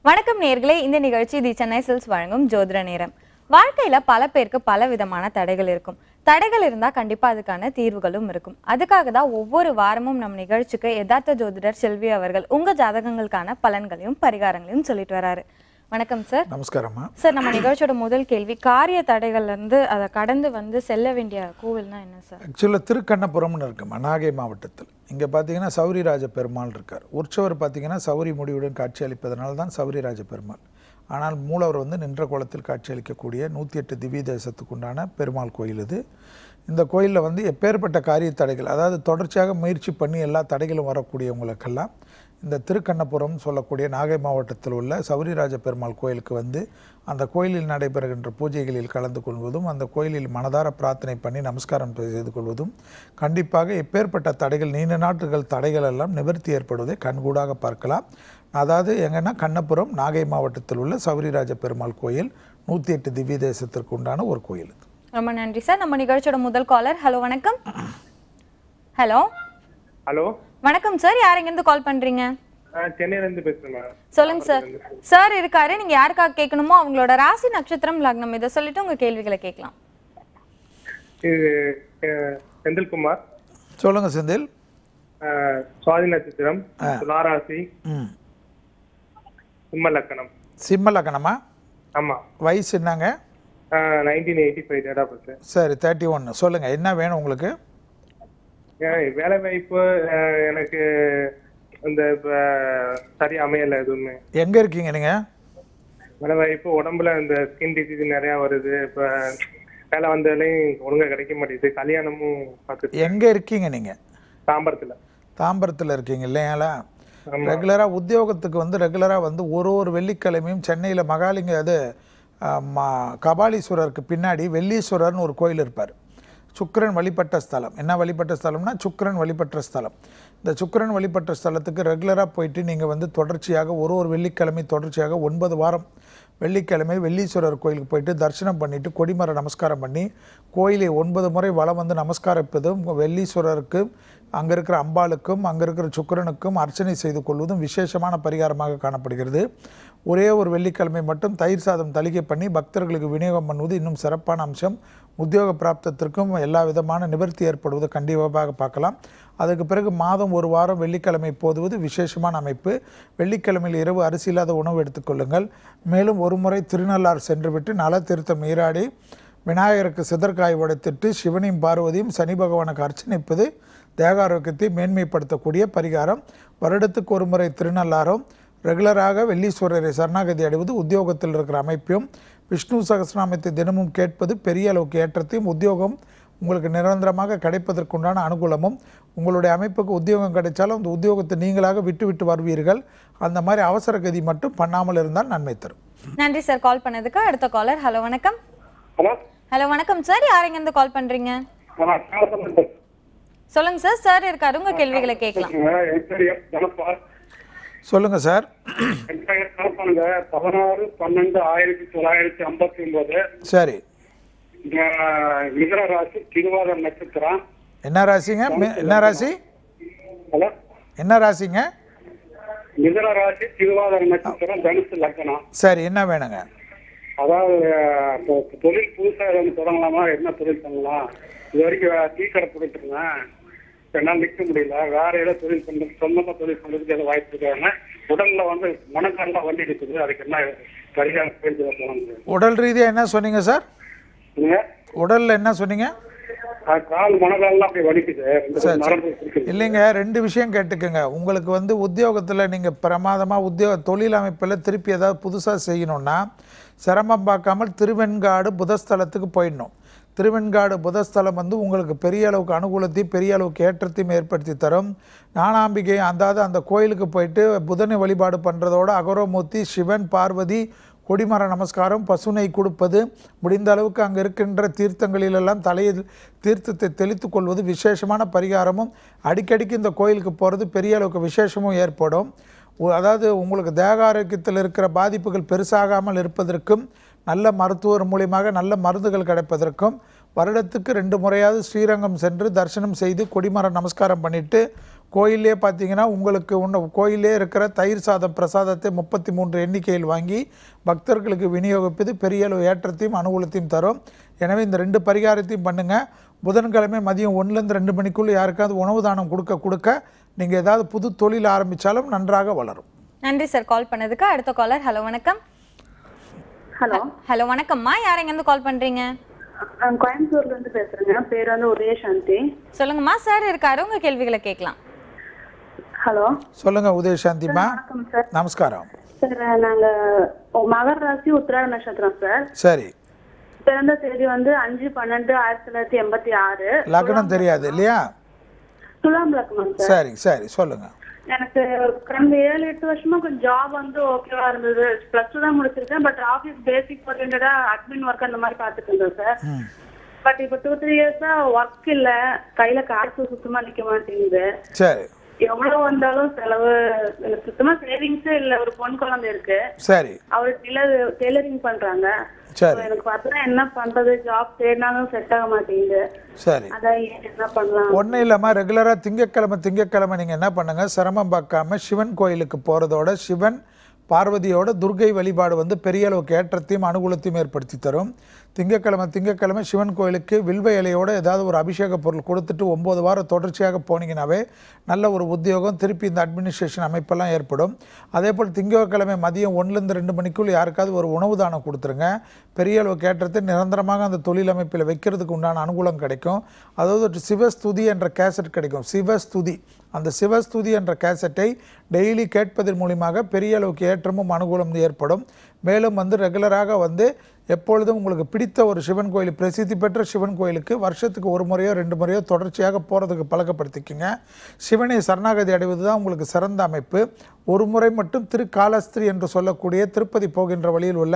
வணக்கம் நேயர்களே, இந்த நிகழ்ச்சி தி சென்னை சில்க்ஸ் வழங்கும் ஜோதிட நேரம். வாழ்க்கையில பல பேருக்கு பல விதமான தடைகள் இருக்கும். தடைகள் இருந்தா கண்டிப்பா அதுக்கான தீர்வுகளும் இருக்கும். அதுக்காக தான் ஒவ்வொரு வாரமும் நம் நிகழ்ச்சிக்கு யதார்த்த ஜோதிடர் செல்வி அவர்கள் உங்க ஜாதகங்களுக்கான பலன்களையும் பரிகாரங்களையும் சொல்லிட்டு வராரு. வணக்கம் சார். நமஸ்காரம்மா. சார், நம்ம நிகழ்ச்சியோட முதல் கேள்வி, காரிய தடைகள்ல இருந்து அதை கடந்து வந்து செல்ல வேண்டிய கோவில்னா என்ன சார்? ஆக்சுவலாக திருக்கண்ணபுரம்னு இருக்குமா, நாகை மாவட்டத்தில். இங்கே பார்த்தீங்கன்னா சௌரிராஜ பெருமாள் இருக்கார். உற்சவர் பார்த்தீங்கன்னா சௌரி முடிவுடன் காட்சி அளிப்பதனால தான் சௌரிராஜ பெருமாள். ஆனால் மூலவர் வந்து நின்ற கோலத்தில் காட்சி அளிக்கக்கூடிய 108 திவ்ய தேசத்துக்கு உண்டான பெருமாள் கோயில் இது. இந்த கோயிலில் வந்து எப்பேற்பட்ட காரிய தடைகள், அதாவது தொடர்ச்சியாக முயற்சி பண்ணி எல்லா தடைகளும் வரக்கூடியவங்களுக்கெல்லாம் இந்த திருக்கண்ணபுரம் சொல்லக்கூடிய நாகை மாவட்டத்தில் உள்ள சௌரிராஜ பெருமாள் கோயிலுக்கு வந்து அந்த கோயிலில் நடைபெறுகின்ற பூஜைகளில் கலந்து கொள்வதும் அந்த கோயிலில் மனதார பிரார்த்தனை பண்ணி நமஸ்காரம் செய்து கொள்வதும் கண்டிப்பாக எப்பேற்பட்ட தடைகள், நீண்ட நாட்கள் தடைகள் எல்லாம் நிவர்த்தி ஏற்படுவதை கண்கூடாக பார்க்கலாம். அதாவது எங்கன்னா கண்ணபுரம் நாகை மாவட்டத்தில் உள்ள சௌரிராஜ பெருமாள் கோயில் 108 திவ்ய தேசத்திற்கு உண்டான ஒரு கோயில். ரொம்ப நன்றி சார். நம்ம நிகழ்ச்சியோட முதல் காலர். ஹலோ, வணக்கம். ஹலோ ஹலோ, வணக்கம் சார். யார் எங்கிருந்து கால் பண்றீங்க? சென்னையில இருந்து பேசுறேன். சொல்லுங்க சார். சார் இருக்காரு, நீங்க யாருக்காக கேட்கணுமோ அவங்களோட ராசி, நட்சத்திரம், லக்னம் இதை சொல்லிட்டு உங்க கேள்விகளை கேட்கலாம். இது செந்தில்குமார். சொல்லுங்க செந்தில். சுவாதி நட்சத்திரம், துளாராசி, சிம்ம லக்கணம். சிம்ம லக்கணமா? ஆமா. வயசு என்னங்க? 1985 டேட் ஆஃப் பர்த். சரி, 31. சொல்லுங்க, என்ன வேணும் உங்களுக்கு? வேலை வாய்ப்பு எனக்கு இந்த சரி அமையல எதுவுமே. எங்க இருக்கீங்க நீங்க? வேலை வாய்ப்பு உடம்புல இந்த ஸ்கின் டிசீஸ் நிறைய வருது. இப்ப வேலை வந்தாலையும் ஒழுங்கா கிடைக்க மாட்டேங்குது. கல்யாணமும் பார்த்து. எங்க இருக்கீங்க நீங்க? தாம்பரத்துல. தாம்பரத்தில் இருக்கீங்க இல்லைங்களா? ரெகுலராக உத்தியோகத்துக்கு வந்து ரெகுலராக வந்து ஒரு வெள்ளிக்கிழமையும் சென்னையில் மகாலிங்க அது கபாலீஸ்வரருக்கு பின்னாடி வெள்ளீஸ்வரர்னு ஒரு கோயில் இருப்பார். சுக்கிரன் வழிபட்ட ஸ்தலம். என்ன வழிபட்ட ஸ்தலம்னா சுக்கிரன் வழிபட்ட ஸ்தலம். இந்த சுக்கிரன் வழிபட்ட ஸ்தலத்துக்கு ரெகுலராக போயிட்டு நீங்கள் வந்து தொடர்ச்சியாக ஒரு வெள்ளிக்கிழமை தொடர்ச்சியாக 9 வாரம் வெள்ளிக்கிழமை வெள்ளீஸ்வரர் கோயிலுக்கு போயிட்டு தரிசனம் பண்ணிவிட்டு கொடிமர நமஸ்காரம் பண்ணி கோயிலை 9 முறை வலம் வந்து நமஸ்காரிப்பதும் வெள்ளீஸ்வரருக்கு, அங்கே இருக்கிற அம்பாளுக்கும் அங்கே இருக்கிற சுக்கிரனுக்கும் அர்ச்சனை செய்து கொள்வதும் விசேஷமான பரிகாரமாக காணப்படுகிறது. ஒரே ஒரு வெள்ளிக்கிழமை மட்டும் தயிர் சாதம் தளிகை பண்ணி பக்தர்களுக்கு விநியோகம் பண்ணுவது இன்னும் சிறப்பான அம்சம். உத்தியோக பிராப்தத்திற்கும் எல்லா விதமான நிவர்த்தி ஏற்படுவது கண்டிப்பாக பார்க்கலாம். அதுக்கு பிறகு மாதம் 1 வாரம் வெள்ளிக்கிழமை போதுவது விசேஷமான அமைப்பு. வெள்ளிக்கிழமையில் இரவு அரிசி இல்லாத உணவு எடுத்துக்கொள்ளுங்கள். மேலும் ஒரு முறை திருநள்ளாறு சென்றுவிட்டு நல தீர்த்தம் நீராடி விநாயகருக்கு சிதற்காய் உடைத்திட்டு சிவனையும் பார்வதியும் சனி பகவானுக்கு அர்ச்சனைப்பது தேக ஆரோக்கியத்தை மேன்மைப்படுத்தக்கூடிய பரிகாரம். வருடத்துக்கு ஒரு முறை திருநள்ளாரும் ரெகுலராக வெள்ளீஸ்வரரை சரணாகதி அடைவது உத்தியோகத்தில் இருக்கிற அமைப்பையும் விஷ்ணு சகஸ்ரநாமத்தை தினமும் கேட்பது பெரிய அளவுக்கு ஏற்றத்தையும் உத்தியோகம் உங்களுக்கு நிரந்தரமாக கிடைப்பதற்குண்டான அனுகூலமும். உங்களுடைய அமைப்புக்கு உத்தியோகம் கிடைச்சாலும் அந்த உத்தியோகத்தை நீங்களாக விட்டு வருவீர்கள். அந்த மாதிரி அவசர கதி மட்டும் பண்ணாமல் இருந்தால் நன்மை தரும். நன்றி சார் கால் பண்ணதுக்கு. அடுத்த காலர். ஹலோ, வணக்கம். ஹலோ, வணக்கம் சார். யார் எங்கிருந்து கால் பண்றீங்க? சொல்லுங்க சார். சார் இருக்காரு, உங்க கேள்விகளை கேட்கலாம். சொல்லுங்க சார். 16/12/1959. சரி. மிதுன ராசி, திருவாதிரை நட்சத்திரம். என்ன ராசிங்க? என்ன ராசி? என்ன ராசிங்க? மிதுன ராசி, திருவாதிரை நட்சத்திரம், தனுசு லக்னம். சரி, என்ன வேணுங்க? அதாவது தொழில் புதுசா தொடங்கலாமா? என்ன தொழில் பண்ணலாம்? இது வரைக்கும் டீ கடை போட்டுட்டு இருந்தேன். என்னால் நிற்க முடியல. வேற ஏதோ தொழில் பண்றது, சொந்தமா தொழில் பண்றதுக்கு ஏதோ வாய்ப்பு இருக்காங்க. உடல்ல வந்து மனக்காரெல்லாம் வண்டி இருக்குது. அதுக்கு என்ன பரிகாரம் போகலாம்? உடல் ரீதியா என்ன சொன்னீங்க சார்? உடல்ல என்ன சொன்னீங்க? கால் மனக்காரெல்லாம் அப்படி வலிக்குது. இல்லைங்க, 2 விஷயம் கேட்டுக்கோங்க. உங்களுக்கு வந்து உத்தியோகத்தில் நீங்கள் பிரமாதமாக தொழில் அமைப்பில் திருப்பி ஏதாவது புதுசாக செய்யணும்னா சிரமம் பார்க்காமல் திருவெண்காடு புதஸ்தலத்துக்கு போயிடணும். திருவெண்காடு புதஸ்தலம் வந்து உங்களுக்கு பெரிய அளவுக்கு அனுகூலத்தையும் பெரிய அளவுக்கு ஏற்றத்தையும் ஏற்படுத்தி தரும். ஞானாம்பிகை அந்த கோயிலுக்கு போயிட்டு புதனை வழிபாடு பண்ணுறதோட அகரோமூர்த்தி, சிவன், பார்வதி, கொடிமர நமஸ்காரம், பசுனை கொடுப்பது, முடிந்த அளவுக்கு அங்கே இருக்கின்ற தீர்த்தங்களிலெல்லாம் தலையில் தீர்த்தத்தை தெளித்து கொள்வது விசேஷமான பரிகாரமும். அடிக்கடிக்கு இந்த கோயிலுக்கு போகிறது பெரிய அளவுக்கு விசேஷமும் ஏற்படும். அதாவது உங்களுக்கு தேக ஆரோக்கியத்தில் இருக்கிற பாதிப்புகள் பெருசாகாமல் இருப்பதற்கும், நல்ல மருத்துவர் மூலியமாக நல்ல மருந்துகள் கிடைப்பதற்கும், வருடத்துக்கு 2 முறையாவது ஸ்ரீரங்கம் சென்று தரிசனம் செய்து கொடிமர நமஸ்காரம் பண்ணிவிட்டு கோயிலே பார்த்தீங்கன்னா உங்களுக்கு கோயிலே இருக்கிற தயிர் சாதம் பிரசாதத்தை 33 எண்ணிக்கையில் வாங்கி பக்தர்களுக்கு விநியோகிப்பது பெரிய அளவு ஏற்றத்தையும் அனுகூலத்தையும் தரும். எனவே இந்த 2 பரிகாரத்தையும் பண்ணுங்கள். புதன்கிழமை மதியம் 1லேருந்து 2 மணிக்குள்ளே யாருக்காவது உணவு தானம் கொடுக்க நீங்கள் ஏதாவது புது தொழில் ஆரம்பித்தாலும் நன்றாக வளரும். நன்றி சார் கால் பண்ணதுக்கு. அடுத்த காலர். ஹலோ வணக்கம். ஹலோ வணக்கம்மா, யார் எங்கேருந்து கால் பண்ணுறீங்க? கோயம்புத்தூர்ல இருந்து பேசுறேங்க. பேர் வந்து உதயசாந்தி. சொல்லுங்கம்மா, சார் இருக்காரு, உங்க கேள்விகளை கேட்கலாம். ஹலோ சொல்லுங்க உதயசாந்திமா. வணக்கம் சார். நமஸ்காரம் சார். நாங்க மகர ராசி உத்திராட நட்சத்திரம் சார். சரி. பிறந்த தேதி வந்து 5/12/1986. லக்னம் தெரியாது இல்லையா? துலாம் லக்னம் சார். சரி சரி சொல்லுங்க. எனக்கு கடந்த 7-8 வருஷமா கொஞ்சம் ஜாப் வந்து ஓகேவா இருந்தது. +2 தான் முடிச்சிருக்கேன். பட் ஆஃபீஸ் பேசிக் ஓரியன்டா அட்மின் ஒர்க் அந்த மாதிரி பார்த்துட்டு இருந்தேன் சார். பட் இப்போ 2-3 இயர்ஸா ஒர்க் இல்ல, கையில காசு சுத்தமா நிக்க மாட்டேங்குது. சரி. எவ்வளவு வந்தாலும் செலவு, சுத்தமா சேவிங்ஸே இல்ல. ஒரு பொன் குழந்தை இருக்கு. சரி. அவரு டெய்லரிங் பண்றாங்க. சரி. எனக்கு பார்த்தா என்ன பண்றது, ஜாப் தேடினாலும் செட் ஆக மாட்டேங்குது. சரி. அதான் என்ன பண்ணலாம்? ஒன்றும் இல்லாமல் ரெகுலராக திங்கட்கிழமை நீங்கள் என்ன பண்ணுங்கள், சிரமம் பார்க்காம சிவன் கோயிலுக்கு போகிறதோட சிவன் பார்வதியோட துர்கை வழிபாடு வந்து பெரிய அளவுக்கு ஏற்றத்தையும் அனுகூலத்தையும் ஏற்படுத்தி தரும். திங்கட்கிழமை சிவன் கோயிலுக்கு வில்வ இலையோட ஏதாவது ஒரு அபிஷேக பொருள் கொடுத்துட்டு 9 வாரம் தொடர்ச்சியாக போனீங்கன்னாவே நல்ல ஒரு உத்தியோகம், திருப்பி இந்த அட்மினிஸ்ட்ரேஷன் அமைப்பெல்லாம் ஏற்படும். அதே போல் திங்கட்கிழமை மதியம் 1லேருந்து 2 மணிக்குள் யாருக்காவது ஒரு உணவு தானம் கொடுத்துருங்க. பெரிய அளவுக்கு ஏற்றத்தை நிரந்தரமாக அந்த தொழில் அமைப்பில் வைக்கிறதுக்கு உண்டான அனுகூலம் கிடைக்கும். அதாவது சிவஸ்துதி என்ற கேசட் கிடைக்கும். சிவஸ்துதி, அந்த சிவஸ்துதி என்ற கேசட்டை டெய்லி கேட்பதன் மூலியமாக பெரிய அளவுக்கு ஏற்றமும் அனுகூலம் ஏற்படும். மேலும் வந்து ரெகுலராக வந்து எப்பொழுதும் உங்களுக்கு பிடித்த ஒரு சிவன் கோயில், பிரசித்தி பெற்ற சிவன் கோயிலுக்கு வருஷத்துக்கு 1 முறையோ 2 முறையோ தொடர்ச்சியாக போகிறதுக்கு பழக்கப்படுத்திக்கிங்க. சிவனை சரணாகதி அடைவது தான் உங்களுக்கு சிறந்த அமைப்பு. ஒரு முறை மட்டும் திருக்காலஸ்திரி என்று சொல்லக்கூடிய திருப்பதி போகின்ற வழியில் உள்ள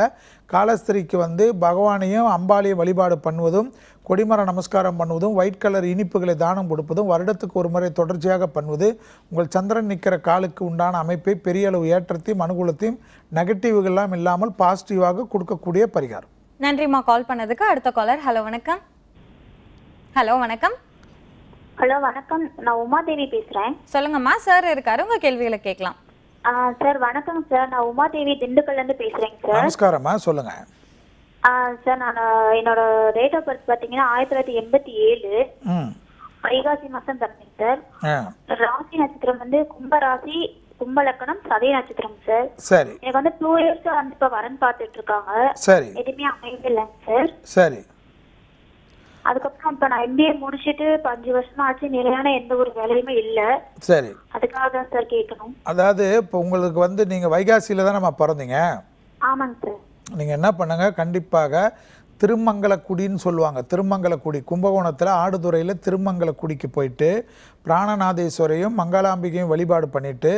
காலஸ்திரிக்கு வந்து பகவானையும் அம்பாளையும் வழிபாடு பண்ணுவதும், கொடிமர நமஸ்காரம் பண்ணுவதும், ஒயிட் கலர் இனிப்புகளை தானம் கொடுப்பதும், வருடத்துக்கு 1 முறை தொடர்ச்சியாக பண்ணுவது உங்கள் சந்திரன் நிற்கிற காலுக்கு உண்டான அமைப்பை பெரிய அளவு ஏற்றத்தையும் அனுகூலத்தையும் நெகட்டிவ்கள்லாம் இல்லாமல் பாசிட்டிவாக கொடுக்கக்கூடிய பரிகாரம். நன்றிம்மா கால் பண்ணதுக்கு. அடுத்த காலர். ஹலோ வணக்கம். ஹலோ வணக்கம். ஹலோ வணக்கம், நான் உமாதேவி பேசுறேன். சொல்லுங்கம்மா, சார் இருக்காரு, உங்க கேள்விகளை கேட்கலாம். சார் வணக்கம் சார். நான் உமாதேவி திண்டுக்கல்ல இருந்து பேசுறேங்க சார். நமஸ்காரம்மா, சொல்லுங்க. சார் நான் என்னோட டேட் ஆஃப் பர்த் பாத்தீங்கன்னா 1987 வைகாசி மாசம் பிறந்தேன் சார். ராசி நட்சத்திரம் வந்து கும்ப ராசி, கும்ப லக்னம், சதய நட்சத்திரம் சார். சரி. எனக்கு வந்து 2 இயர்ஸ் வந்து இப்ப வரன் பார்த்துட்டு இருக்காங்க. சரி. எதுவுமே அமையவே இல்லைங்க சார். சரி. அதுக்கப்புறம் இப்ப நான் MBA முடிச்சிட்டு 5 வருஷமா ஆச்சு, நிலையான எந்த ஒரு வேலையுமே இல்ல. சரி. அதுக்காக தான் சார் கேட்கணும். அதாவது இப்போ உங்களுக்கு வந்து நீங்கள் வைகாசியில் தான் நம்ம பிறந்தீங்க. ஆமாங்க சார். நீங்கள் என்ன பண்ணுங்க, கண்டிப்பாக திருமங்கலக்குடின்னு சொல்லுவாங்க. திருமங்கலக்குடி கும்பகோணத்தில் ஆடுதுறையில் திருமங்கலக்குடிக்கு போயிட்டு பிராணநாதேஸ்வரையும் மங்களாம்பிகையும் வழிபாடு பண்ணிவிட்டு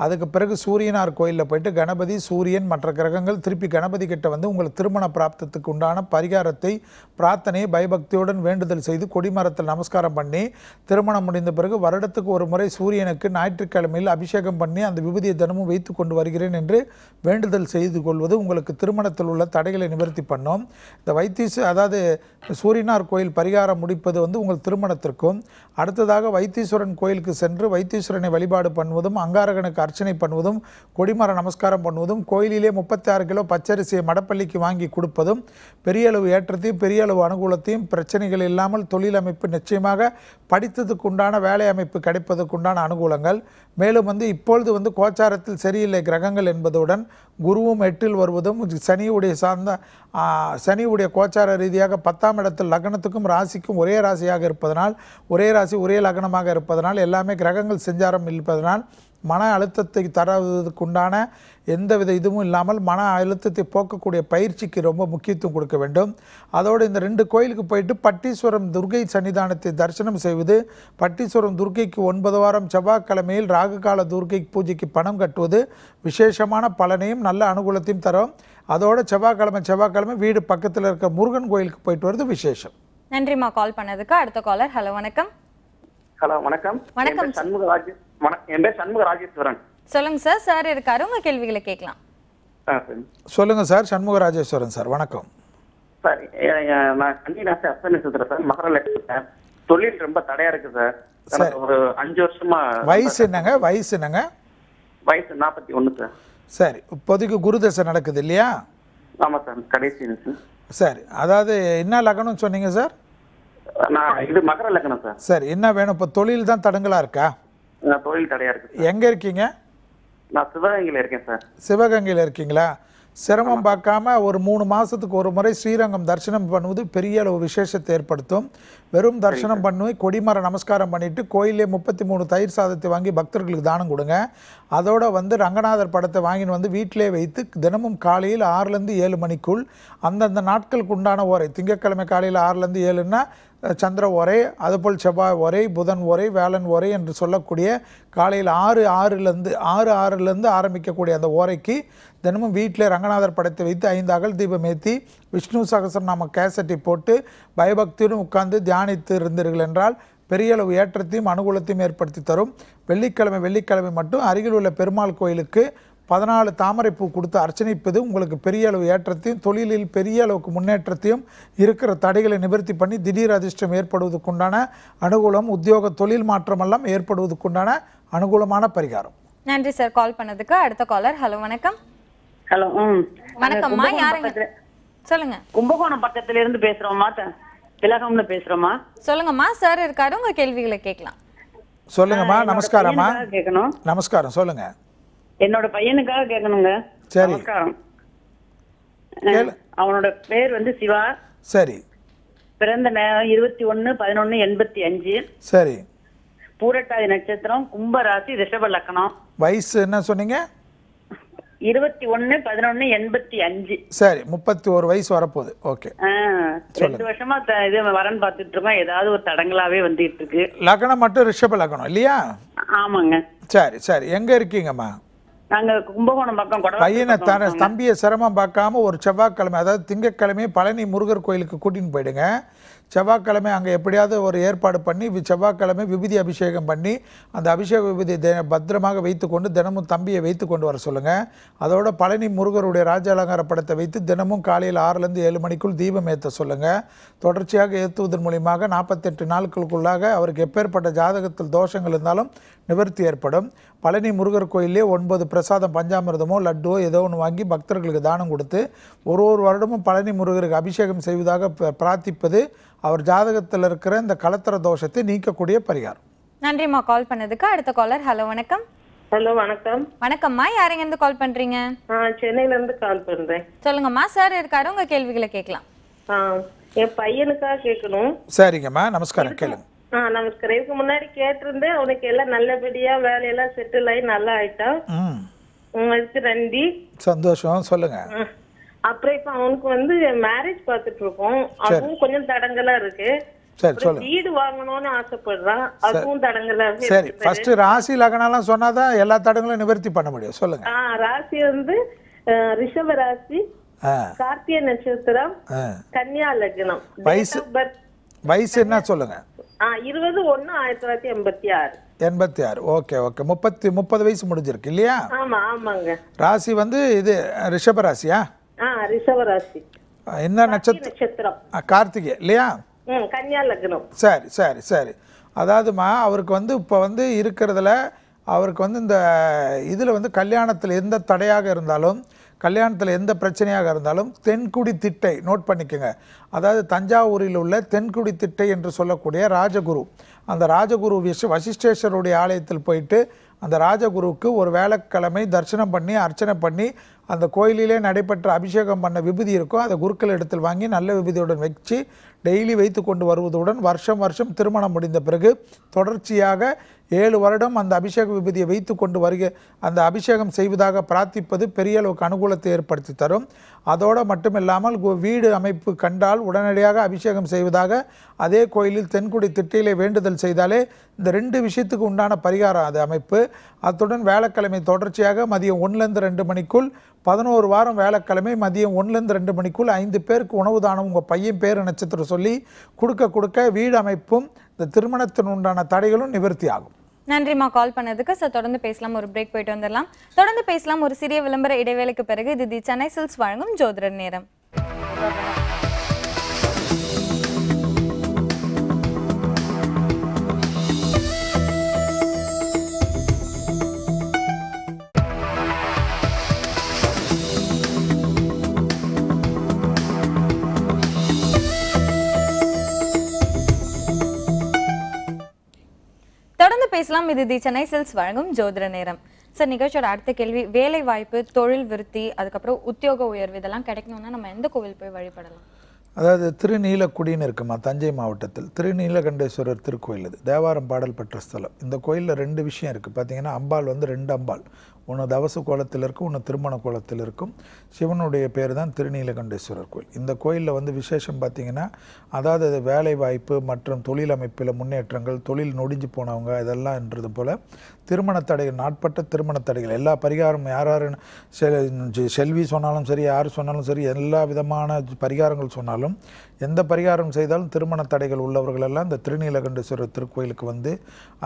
அதுக்கு பிறகு சூரியனார் கோயிலில் போயிட்டு கணபதி, சூரியன், மற்ற கிரகங்கள் திருப்பி கணபதி கிட்ட வந்து உங்கள் திருமண பிராப்தத்துக்கு உண்டான பரிகாரத்தை பிரார்த்தனையை பயபக்தியுடன் வேண்டுதல் செய்து கொடிமரத்தில் நமஸ்காரம் பண்ணி திருமணம் முடிந்த பிறகு வருடத்துக்கு 1 முறை சூரியனுக்கு ஞாயிற்றுக்கிழமையில் அபிஷேகம் பண்ணி அந்த விபூதியை தினமும் வைத்து கொண்டு வருகிறேன் என்று வேண்டுதல் செய்து கொள்வது உங்களுக்கு திருமணத்தில் உள்ள தடைகளை நிவர்த்தி பண்ணும். இந்த அதாவது சூரியனார் கோயில் பரிகாரம் முடிப்பது வந்து உங்கள் திருமணத்திற்கும், அடுத்ததாக வைத்தீஸ்வரன் கோயிலுக்கு சென்று வைத்தீஸ்வரனை வழிபாடு பண்ணுவதும், அங்காரகனுக்கு அர்ச்சனை பண்ணுவதும், கொடிமர நமஸ்காரம் பண்ணுவதும், கோயிலிலே 36 கிலோ பச்சரிசியை மடப்பள்ளிக்கு வாங்கி கொடுப்பதும் பெரிய அளவு ஏற்றத்தையும் பெரிய அளவு அனுகூலத்தையும், பிரச்சனைகள் இல்லாமல் தொழில் அமைப்பு நிச்சயமாக படித்ததுக்கு உண்டான வேலை அமைப்பு கிடைப்பதற்கு உண்டான அனுகூலங்கள். மேலும் வந்து இப்பொழுது வந்து கோச்சாரத்தில் சரியில்லை கிரகங்கள் என்பதுடன் குருவும் 8இல் வருவதும், சனியுடைய கோச்சார ரீதியாக 10ஆம் இடத்தில் லக்னத்துக்கும் ராசிக்கும் ஒரே ராசியாக இருப்பதனால், ஒரே ராசி ஒரே லக்னமாக இருப்பதனால், எல்லாமே கிரகங்கள் செஞ்சாரம் இருப்பதனால் மன அழுத்தத்தை தரதுக்குண்டான எந்தவித இதுவும் இல்லாமல் மன அழுத்தத்தை போக்கக்கூடிய பயிற்சிக்கு ரொம்ப முக்கியத்துவம் கொடுக்க வேண்டும். அதோடு இந்த 2 கோயிலுக்கு போயிட்டு பட்டீஸ்வரம் துர்கை சன்னிதானத்தை தரிசனம் செய்வது, பட்டீஸ்வரம் துர்கைக்கு 9 வாரம் செவ்வாய்க்கிழமையில் ராகுகால துர்கை பூஜைக்கு பணம் கட்டுவது விசேஷமான பலனையும் நல்ல அனுகூலத்தையும் தரும். அதோட செவ்வாய்க்கிழமை வீடு பக்கத்தில் இருக்க முருகன் கோயிலுக்கு போயிட்டு வருது விசேஷம். நன்றிம்மா கால் பண்ணதுக்கு. அடுத்த காலர். ஹலோ வணக்கம். ஹலோ வணக்கம். வணக்கம். என் பேர் சண்முக ராஜேஸ்வரன். சொல்லுங்க சார், சார் இருக்காரு, உங்க கேள்விகளை கேட்கலாம். சொல்லுங்க சார். சண்முக ராஜேஸ்வரன் சார், வணக்கம் சார். நான் கன்னிராசி அஸ்த நட்சத்திரம் சார், மகர லக்னம் சார். தொழில் ரொம்ப தடையா இருக்கு சார். எனக்கு ஒரு 5 வருஷமா. வயசு என்னங்க? வயசு 41 சார். சரி, இப்போதைக்கு குருதசை நடக்குது இல்லையா? ஆமா சார், கடைசி சார். சரி, அதாவது என்ன லக்னம் சொன்னீங்க சார்? நான் இது மகர லக்னம் சார். சரி, என்ன வேணும்? இப்போ தொழில் தான் தடங்களா இருக்கா? தொழில் தடையா இருக்கு. எங்கே இருக்கீங்க? நான் சிவகங்கையில் இருக்கேன் சார். சிவகங்கையில் இருக்கீங்களா? சிரமம் பார்க்காம ஒரு 3 மாதத்துக்கு ஒரு முறை ஸ்ரீரங்கம் தரிசனம் பண்ணுவது பெரிய அளவு விசேஷத்தை ஏற்படுத்தும். வெறும் தரிசனம் பண்ணி கொடிமர நமஸ்காரம் பண்ணிவிட்டு கோயிலே 33 தயிர் சாதத்தை வாங்கி பக்தர்களுக்கு தானம் கொடுங்க. அதோடு வந்து ரங்கநாதர் படத்தை வாங்கின்னு வந்து வீட்டிலே வைத்து தினமும் காலையில் 6லேருந்து 7 மணிக்குள் அந்தந்த நாட்களுக்கு உண்டான ஓரை, திங்கட்கிழமை காலையில் 6லேருந்து 7ன்னா சந்திர ஓரை, அதுபோல் செவ்வாய் ஓரை, புதன் ஓரை, வேளன் ஓரை என்று சொல்லக்கூடிய காலையில் 6:06லேருந்து ஆரம்பிக்கக்கூடிய அந்த ஓரைக்கு தினமும் வீட்டில் ரங்கநாதர் படத்தை வைத்து 5 அகல் தீபம் ஏற்றி விஷ்ணு சகஸ்ரநாம கேசட்டை போட்டு பயபக்தியுடன் உட்கார்ந்து தியானித்து இருந்தீர்கள் என்றால் பெரிய அளவு ஏற்றத்தையும் அனுகூலத்தையும் ஏற்படுத்தி தரும். வெள்ளிக்கிழமை மட்டும் அருகில் உள்ள பெருமாள் கோயிலுக்கு 14 தாமரைப்பூ கொடுத்து அர்ச்சனைப்பது உங்களுக்கு பெரிய அளவு ஏற்றத்தையும் தொழிலில் பெரிய அளவுக்கு முன்னேற்றத்தையும் இருக்கிற தடைகளை நிவர்த்தி பண்ணி திடீர் அதிர்ஷ்டம் ஏற்படுவதற்குண்டான அனுகூலம், உத்தியோக தொழில் மாற்றமெல்லாம் ஏற்படுவதற்குண்டான அனுகூலமான பரிகாரம். நன்றி சார் கால் பண்ணதுக்கு. அடுத்த காலர். ஹலோ, வணக்கம். ஹலோ. வணக்கம்மா, யாருங்க? சொல்லுங்க. கும்பகோணம் பக்கத்துல இருந்து பேசுறோம்மா, திலகம்னு பேசுறோமா? சொல்லுங்கம்மா, சார் இருக்காரு, உங்க கேள்விகளை கேட்கலாம். சொல்லுங்கம்மா. நமஸ்காரம்மா. கேட்கணும். நமஸ்காரம், சொல்லுங்க. என்னோட பையனுக்காக கேட்கணுங்க. சரி, நமஸ்காரம். அவனோட பேர் வந்து சிவா. சரி. பிறந்த நேரம் 21/11/85. சரி. பூரட்டாதி நட்சத்திரம், கும்பராசி, ரிஷப லக்னம். வயசு என்ன சொன்னீங்க? 21/11/85. சரி, 31 வயசு வரப்போகுது. ஓகே. 2 வருஷமா இது வரன் பார்த்துட்டு இருக்கோம். ஏதாவது ஒரு தடங்களாவே வந்துட்டு இருக்கு. லக்னம் மட்டும் ரிஷப லக்னம் இல்லையா? ஆமாங்க. சரி சரி, எங்க இருக்கீங்கம்மா? நாங்க கும்பகோணம் பக்கம். பையனை தம்பியை சிரமம் பார்க்காம ஒரு செவ்வாய்க்கிழமை, அதாவது திங்கட்கிழமை பழனி முருகர் கோயிலுக்கு கூட்டின்னு போயிடுங்க. செவ்வாய்க்கிழமை அங்கே எப்படியாவது ஒரு ஏற்பாடு பண்ணி செவ்வாய்க்கிழமை விபூதி அபிஷேகம் பண்ணி அந்த அபிஷேக விபூதி பத்திரமாக வைத்துக்கொண்டு தினமும் தம்பியை வைத்து கொண்டு வர சொல்லுங்கள். அதோட பழனி முருகருடைய ராஜ அலங்கார படத்தை வைத்து தினமும் காலையில் 6லேருந்து 7 மணிக்குள் தீபம் ஏற்ற சொல்லுங்கள். தொடர்ச்சியாக ஏற்றுவதன் மூலியமாக 48 நாட்களுக்குள்ளாக அவருக்கு எப்பேற்பட்ட ஜாதகத்தில் தோஷங்கள் இருந்தாலும் நிவர்த்தி ஏற்படும். பழனி முருகர் கோயிலே 9 பிரசாதம் பஞ்சாமிர்தமோ லட்டுவோ ஏதோ ஒன்று வாங்கி பக்தர்களுக்கு தானம் கொடுத்து ஒரு வருடமும் பழனி முருகருக்கு அபிஷேகம் செய்வதாக பிரார்த்திப்பது அவர் ஜாதகத்தில் இருக்கிற இந்த கலத்திர தோஷத்தை நீக்கக்கூடிய பரிகாரம். நன்றிம்மா கால் பண்ணதுக்கு. அடுத்த காலர். ஹலோ, வணக்கம். ஹலோ, வணக்கம். வணக்கம்மா, யாருங்க இருந்து கால் பண்றீங்க? சென்னையில இருந்து கால் பண்றேன். சொல்லுங்கம்மா, சார் இருக்காரு, உங்க கேள்விகளை கேட்கலாம். என் பையனுக்காக கேட்கணும். சரிங்கம்மா, நமஸ்காரம், கேளுங்க. நமஸ்காரம். இதுக்கு முன்னாடி கேட்டிருந்தேன். உனக்கு எல்லாம் நல்லபடியா வேலையெல்லாம் செட்டில் ஆகி நல்லா ஆயிட்டான். உங்களுக்கு நன்றி, சந்தோஷம். சொல்லுங்க. அப்புறம் இப்ப அவனுக்கு வந்து மேரேஜ் பார்த்துட்டு இருக்கோம். அதுவும் கொஞ்சம் தடங்கலா இருக்கு. சரி, சொல்லுங்க. வீடு வாங்கணும்னு ஆசைப்படுறான். அதுவும் தடங்கலா இருக்கு. சரி, ஃபர்ஸ்ட் ராசி லக்னம்லாம் சொன்னாதான் எல்லா தடங்களும் நிவர்த்தி பண்ண முடியும். சொல்லுங்க. ராசி வந்து ரிஷப ராசி, கார்த்திகை நட்சத்திரம், கன்னியா லக்னம். வயசு என்ன சொல்லுங்க? 20/1/1986. 86. Okay okay. 30 வயசு முடிஞ்சிருக்கு இல்லையா? ஆமா ஆமாங்க. ராசி வந்து இது ரிஷப ராசியா? ரிஷப ராசி. என்ன நட்சத்திரம்? கார்த்திகை இல்லையா? கன்னியா லக்னம். சரி சரி சரி. அதாவதுமா அவருக்கு வந்து இப்போ வந்து இருக்கிறதுல அவருக்கு வந்து இந்த இதில் வந்து கல்யாணத்தில் எந்த தடையாக இருந்தாலும் கல்யாணத்தில் எந்த பிரச்சனையாக இருந்தாலும் தென்குடி திட்டை நோட் பண்ணிக்கோங்க. அதாவது தஞ்சாவூரில் உள்ள தென்குடி திட்டை என்று சொல்லக்கூடிய ராஜகுரு, அந்த ராஜகுரு வசிஷ்டேஸ்வருடைய ஆலயத்தில் போயிட்டு அந்த ராஜகுருவுக்கு ஒரு வேலைக்கிழமை தரிசனம் பண்ணி அர்ச்சனை பண்ணி அந்த கோயிலிலே நடைபெற்ற அபிஷேகம் பண்ண விபூதி இருக்கும், அதை குருக்கள் இடத்தில் வாங்கி நல்ல விபூதியுடன் வச்சு டெய்லி வைத்து கொண்டு வருவதுடன் வருஷம் திருமணம் முடிந்த பிறகு தொடர்ச்சியாக 7 வருடம் அந்த அபிஷேக விபூதியை வைத்து கொண்டு அந்த அபிஷேகம் செய்வதாக பிரார்த்திப்பது பெரிய அளவுக்கு அனுகூலத்தை ஏற்படுத்தி தரும். அதோடு மட்டுமில்லாமல் வீடு அமைப்பு கண்டால் உடனடியாக அபிஷேகம் செய்வதாக அதே கோயிலில் தென்குடி திட்டையிலே வேண்டுதல் செய்தாலே இந்த 2 விஷயத்துக்கு உண்டான பரிகாரம் அது அமைப்பு. அத்துடன் வேலைக்கிழமை தொடர்ச்சியாக மதியம் 1லேருந்து 2 மணிக்குள் 11 வாரம் வேலைக்கிழமை மதியம் 1லேருந்து 2 மணிக்குள் 5 பேருக்கு உணவு தானம் உங்கள் பையன் பேர் நட்சத்திரம் சொல்லி கொடுக்க வீடு அமைப்பும் இந்த திருமணத்தின் உண்டான தடைகளும் நிவர்த்தி ஆகும். நன்றிம்மா கால் பண்ணதுக்கு. சார் தொடர்ந்து பேசலாம், ஒரு பிரேக் போயிட்டு வந்துடலாம். தொடர்ந்து பேசலாம் ஒரு சிறிய விளம்பர இடைவேளைக்கு பிறகு. இது தி சென்னை சில்க்ஸ் வழங்கும் ஜோதிடர் நேரம். பேசலாம். இது தி சென்னை சில்க்ஸ் வழங்கும் ஜோதிட நேரம். சார், நிகழ்ச்சியோட அடுத்த கேள்வி, வேலை வாய்ப்பு, தொழில் விருத்தி, அதுக்கப்புறம் உத்தியோக உயர்வு இதெல்லாம் கிடைக்கணும்னா நம்ம எந்த கோவில் போய் வழிபடலாம்? அதாவது திருநீலக்குடின்னு இருக்குமா தஞ்சை மாவட்டத்தில், திருநீலகண்டேஸ்வரர் திருக்கோயில். இது தேவாரம் பாடல் பெற்ற ஸ்தலம். இந்த கோயிலில் 2 விஷயம் இருக்குது. பார்த்தீங்கன்னா அம்பாள் வந்து 2 அம்பாள், ஒன்று தவசு கோலத்தில் இருக்கும், ஒன்று திருமண கோலத்தில் இருக்கும். சிவனுடைய பேர் தான் திருநீலகண்டேஸ்வரர் கோயில். இந்த கோயிலில் வந்து விசேஷம் பார்த்திங்கன்னா, அதாவது வேலை வாய்ப்பு மற்றும் தொழில் அமைப்பில் முன்னேற்றங்கள், தொழில் நொடிஞ்சு போனவங்க இதெல்லாம்ன்றது போல் திருமண தடைகள், நாட்பட்ட திருமண தடைகள், எல்லா பரிகாரம் யாராருன்னு செல்வி சொன்னாலும் சரி, யார் சொன்னாலும் சரி, எல்லா விதமான பரிகாரங்கள் சொன்னாலும், எந்த பரிகாரம் செய்தாலும் திருமண தடைகள் உள்ளவர்களெல்லாம் இந்த திருநீலகண்டேஸ்வரர் திருக்கோயிலுக்கு வந்து,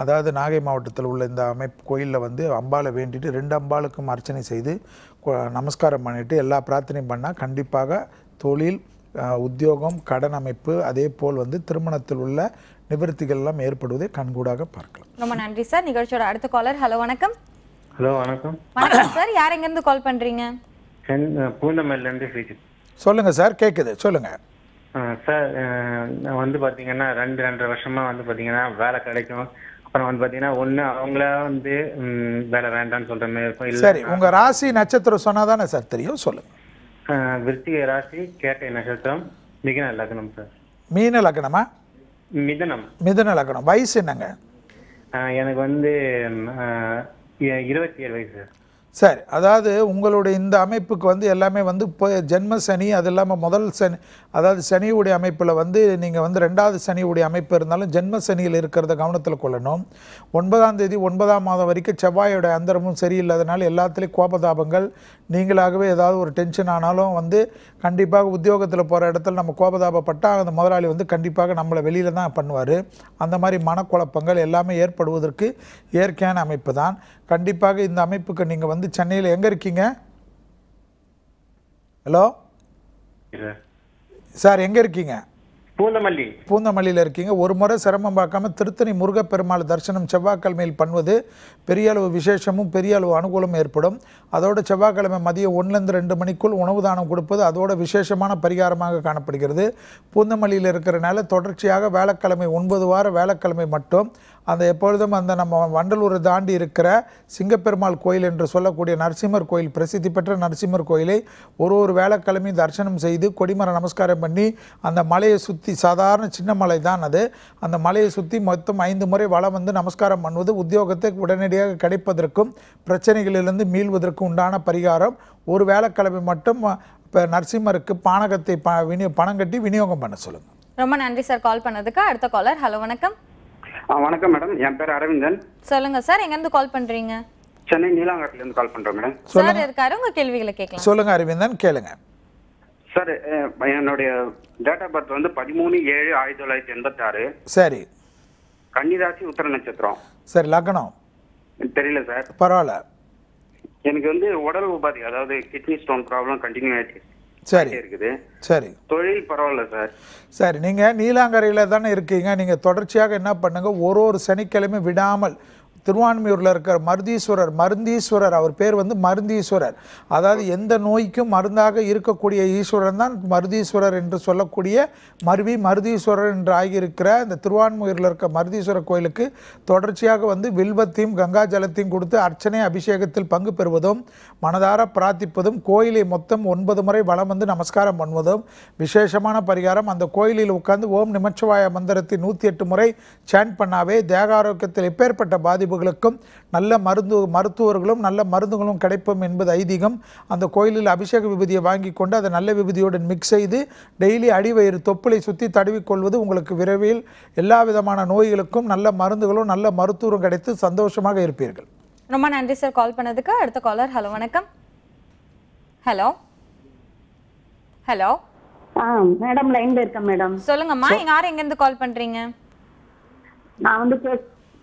அதாவது நாகை மாவட்டத்தில் உள்ள இந்த கோயிலில் வந்து அம்பாளை வேண்டிட்டு 2 அம்பாளுக்கும் அர்ச்சனை செய்து நமஸ்காரம் பண்ணிவிட்டு எல்லா பிரார்த்தனையும் பண்ணால் கண்டிப்பாக தொழில், உத்தியோகம், கடன் அமைப்பு, அதே போல் வந்து திருமணத்தில் உள்ள நிவர்த்திகள் எல்லாம் ஏற்படுவதை கண்கூடாக பார்க்கலாம். ரொம்ப நன்றி சார். நிகழ்ச்சியோட அடுத்த காலர். ஹலோ, வணக்கம். ஹலோ, வணக்கம். வணக்கம் சார், யார் எங்கேருந்து கால் பண்றீங்க? பூந்தமல்லிலேருந்து ஸ்ரீஜித். சொல்லுங்க சார், கேட்குது, சொல்லுங்க சார். நான் வந்து பார்த்தீங்கன்னா 2-2.5 வருஷமா வந்து பார்த்தீங்கன்னா வேலை கிடைக்கும். அப்புறம் வந்து பார்த்தீங்கன்னா ஒன்று அவங்களா வந்து வேலை வேண்டாம்னு சொல்கிற மாதிரி இருக்கும். சரி, உங்கள் ராசி நட்சத்திரம் சொன்னால் தானே சார் தெரியும், சொல்லுங்கள். விருச்சிக ராசி, கேட்டை நட்சத்திரம், மிதுன லக்னம் சார். மீன லக்னமா? மிதுனம். மிதுன லக்னம். வயசு என்னங்க? எனக்கு வந்து 27 வயசு சார். சரி, அதாவது உங்களுடைய இந்த அமைப்புக்கு வந்து எல்லாமே வந்து இப்போ ஜென்ம சனி, அது இல்லாமல் முதல் சனி, அதாவது சனியுடைய அமைப்பில் வந்து நீங்கள் வந்து 2வது சனியுடைய அமைப்பு இருந்தாலும் ஜென்ம சனியில் இருக்கிறத கவனத்தில் கொள்ளணும். 9ஆம் தேதி 9ஆம் மாதம் வரைக்கும் செவ்வாயோட அந்தரமும் சரியில்லாதனால எல்லாத்துலேயும் கோபதாபங்கள், நீங்களாகவே ஏதாவது ஒரு டென்ஷன் ஆனாலும் வந்து கண்டிப்பாக உத்தியோகத்தில் போகிற இடத்துல நம்ம கோபதாபப்பட்டால் அந்த முதலாளி வந்து கண்டிப்பாக நம்மளை வெளியில் தான் பண்ணுவார். அந்த மாதிரி மனக்குழப்பங்கள் எல்லாமே ஏற்படுவதற்கு இயற்கையான அமைப்பு தான். கண்டிப்பாக இந்த அமைப்புக்கு நீங்கள் வந்து சென்னையில் எங்கே இருக்கீங்க? ஹலோ சார், எங்கே இருக்கீங்க? பூந்தமல்லியில் இருக்கீங்க. ஒரு முறை சிரமம் பார்க்காம திருத்தணி முருகப்பெருமாள் தரிசனம் செவ்வாய்க்கிழமையில் பண்ணுவது பெரிய அளவு விசேஷமும் பெரிய அளவு அனுகூலம் ஏற்படும். அதோட செவ்வாய்க்கிழமை மதியம் 1லேருந்து 2 மணிக்குள் உணவு தானம் கொடுப்பது அதோட விசேஷமான பரிகாரமாக காணப்படுகிறது. பூந்தமல்லியில் இருக்கிறனால தொடர்ச்சியாக வேலைக்கிழமை 9 வார வேலைக்கிழமை மட்டும் அந்த எப்பொழுதும் அந்த நம்ம வண்டலூரை தாண்டி இருக்கிற சிங்கப்பெருமாள் கோயில் என்று சொல்லக்கூடிய நரசிம்மர் கோயில், பிரசித்தி பெற்ற நரசிம்மர் கோயிலை ஒரு வேலைக்கிழமை தரிசனம் செய்து கொடிமர நமஸ்காரம் பண்ணி அந்த மலையை சுற்றி, சாதாரண சின்ன மலை தான் அது, அந்த மலையை சுற்றி மொத்தம் 5 முறை வலம் வந்து நமஸ்காரம் பண்ணுவது உத்தியோகத்தை உடனடியாக கிடைப்பதற்கும் பிரச்சனைகளிலிருந்து மீள்வதற்கு உண்டான பரிகாரம். ஒரு வேலைக்கிழமை மட்டும் இப்போ நரசிம்மருக்கு பானகத்தை பணம் கட்டி விநியோகம் பண்ண சொல்லுங்கள். ரொம்ப நன்றி சார் கால் பண்ணதுக்கு. அடுத்த காலர். ஹலோ, வணக்கம். வணக்கம் மேடம், என் பேர் அரவிந்தன். சொல்லுங்க சார், எங்கேருந்து கால் பண்றீங்க? சென்னை நீலாங்கட்டிலேருந்து கால் பண்ணுறேன் மேடம். சார் இருக்காரு, உங்க கேள்விகளை கேட்கலாம். சொல்லுங்க அரவிந்தன், கேளுங்க. சார், என்னுடைய டேட் ஆஃப் பர்த் வந்து 13/7/1986. சரி. கன்னிராசி, உத்தர நட்சத்திரம். சரி, லக்னம் தெரியல சார். பரவாயில்ல. எனக்கு வந்து உடல் உபாதி, அதாவது கிட்னி ஸ்டோன் ப்ராப்ளம் கண்டினியூ ஆயிடுச்சு. சரி இருக்குது. சரி, தொழில் பரவாயில்ல சார். சரி, நீங்கள் நீலாங்கரையில் தானே இருக்கீங்க. நீங்கள் தொடர்ச்சியாக என்ன பண்ணுங்க, ஒரு சனிக்கிழமை விடாமல் திருவான்மியூரில் இருக்கிற மருந்தீஸ்வரர், அவர் பேர் வந்து மருந்தீஸ்வரர், அதாவது எந்த நோய்க்கும் மருந்தாக இருக்கக்கூடிய ஈஸ்வரன் தான் மருந்தீஸ்வரர் என்று சொல்லக்கூடிய மருதீஸ்வரர் என்று ஆகியிருக்கிற இந்த திருவான்மியூரில் இருக்க மருதீஸ்வரர் கோயிலுக்கு தொடர்ச்சியாக வந்து வில்வத்தையும் கங்கா ஜலத்தையும் கொடுத்து அர்ச்சனை அபிஷேகத்தில் பங்கு பெறுவதும், மனதார பிரார்த்திப்பதும், கோயிலை மொத்தம் 9 முறை வலம் வந்து நமஸ்காரம் பண்ணுவதும் விசேஷமான பரிகாரம். அந்த கோயிலில் உட்கார்ந்து ஓம் நமச்சிவாய மந்திரத்தை 108 முறை சாண்ட் பண்ணாவே தேக ஆரோக்கியத்தில் எப்பேற்பட்ட பாதிப்புகளுக்கும் நல்ல மருத்துவர்களும் நல்ல மருந்துகளும் கிடைக்கும் என்பது ஐதீகம். அந்த கோயிலில் அபிஷேக விபூதியை வாங்கி கொண்டு அதை நல்ல விபூதியுடன் மிக்ஸ் செய்து டெய்லி அடிவயிறு தொப்புளை சுற்றி தடவிக்கொள்வது உங்களுக்கு விரைவில் எல்லா விதமான நோய்களுக்கும் நல்ல மருந்துகளும் நல்ல மருத்துவரும் கிடைத்து சந்தோஷமாக இருப்பீர்கள். ரொம்ப நன்றி சார் கால் பண்ணதுக்கு. அடுத்த காலர். ஹலோ, வணக்கம். ஹலோ ஹலோ மேடம் லைன்ல இருக்கேன் மேடம். சொல்லுங்கம்மா, யார் எங்கேருந்து கால் பண்றீங்க? நான் வந்து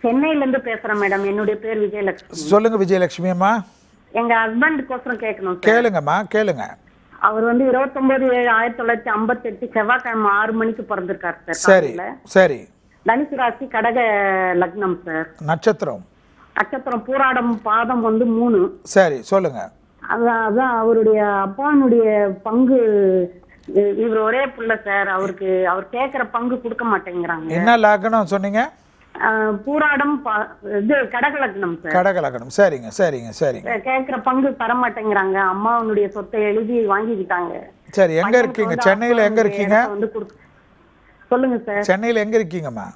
சென்னையில இருந்து பேசுறேன் மேடம். என்னுடைய பேர் விஜயலட்சுமி. சொல்லுங்க விஜயலட்சுமி அம்மா. எங்க ஹஸ்பண்டுக்கோசரம் கேட்கணும். கேளுங்கம்மா, கேளுங்க. அவர் வந்து 29/7/1958 செவ்வாய்க்கிழமை 6 மணிக்கு பிறந்திருக்காரு சார். சரி சரி. தனுசு ராசி, கடக லக்னம் சார். நட்சத்திரம் பூராடம், பாதம் வந்து 3. சரி, சொல்லுங்க. அதான் அவருடைய அப்பானுடைய பங்கு, இவர் ஒரே புள்ள சார். அவர் கேட்கிற பங்கு கொடுக்க மாட்டேங்கிறாங்க. என்ன லக்னம் சொன்னீங்க? பூராடம் இது கடகலக்கணம் சார். கடகலக்கணம். சரிங்க சரிங்க சரிங்க. கேட்குற பங்கு தர மாட்டேங்கிறாங்க. அம்மாவனுடைய சொத்தை எழுதி வாங்கிக்கிட்டாங்க. சரி, எங்க இருக்கீங்க? சென்னையில எங்க இருக்கீங்க? சொல்லுங்க சார். சென்னையில எங்க இருக்கீங்கம்மா?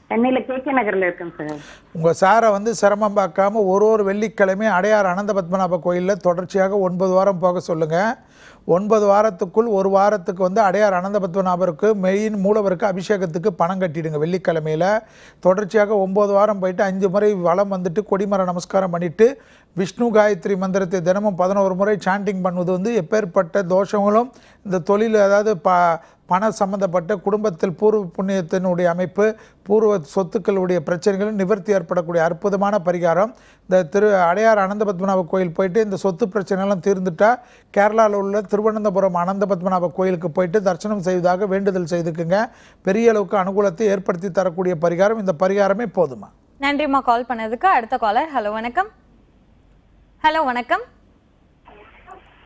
சென்னையில கேகே நகர்ல இருக்கேன் சார். உங்க சாரை வந்து சிரமம் பார்க்காம ஒரு வெள்ளிக்கிழமை அடையார் அனந்த பத்மநாப கோயிலில் தொடர்ச்சியாக 9 வாரம் போக சொல்லுங்க. 9 வாரத்துக்குள் ஒரு வாரத்துக்கு வந்து அடையார் அனந்த பத்மநாபருக்கு மெயின் மூலவருக்கு அபிஷேகத்துக்கு பணம் கட்டிடுங்க. வெள்ளிக்கிழமையில் தொடர்ச்சியாக 9 வாரம் போயிட்டு 5 முறை வலம் வந்துட்டு கொடிமர நமஸ்காரம் பண்ணிவிட்டு விஷ்ணு காயத்ரி மந்திரத்தை தினமும் 11 முறை சாண்டிங் பண்ணுவது வந்து எப்பேற்பட்ட தோஷங்களும் இந்த தொழில், அதாவது பண சம்பந்தப்பட்ட குடும்பத்தில் பூர்வ புண்ணியத்தினுடைய அமைப்பு, பூர்வ சொத்துக்களுடைய பிரச்சனைகளும் நிவர்த்தி ஏற்படக்கூடிய அற்புதமான பரிகாரம். இந்த அடையார் அனந்த பத்மநாப கோயில் போயிட்டு இந்த சொத்து பிரச்சனைலாம் தீர்ந்துட்டா கேரளாவில் உள்ள திருவனந்தபுரம் அனந்த பத்மநாப கோயிலுக்கு போயிட்டு தரிசனம் செய்வதாக வேண்டுதல் செய்துக்குங்க. பெரிய அளவுக்கு அனுகூலத்தை ஏற்படுத்தி தரக்கூடிய பரிகாரம். இந்த பரிகாரமே போதுமா? நன்றிம்மா கால் பண்ணதுக்கு. அடுத்த காலர். ஹலோ வணக்கம். ஹலோ வணக்கம்.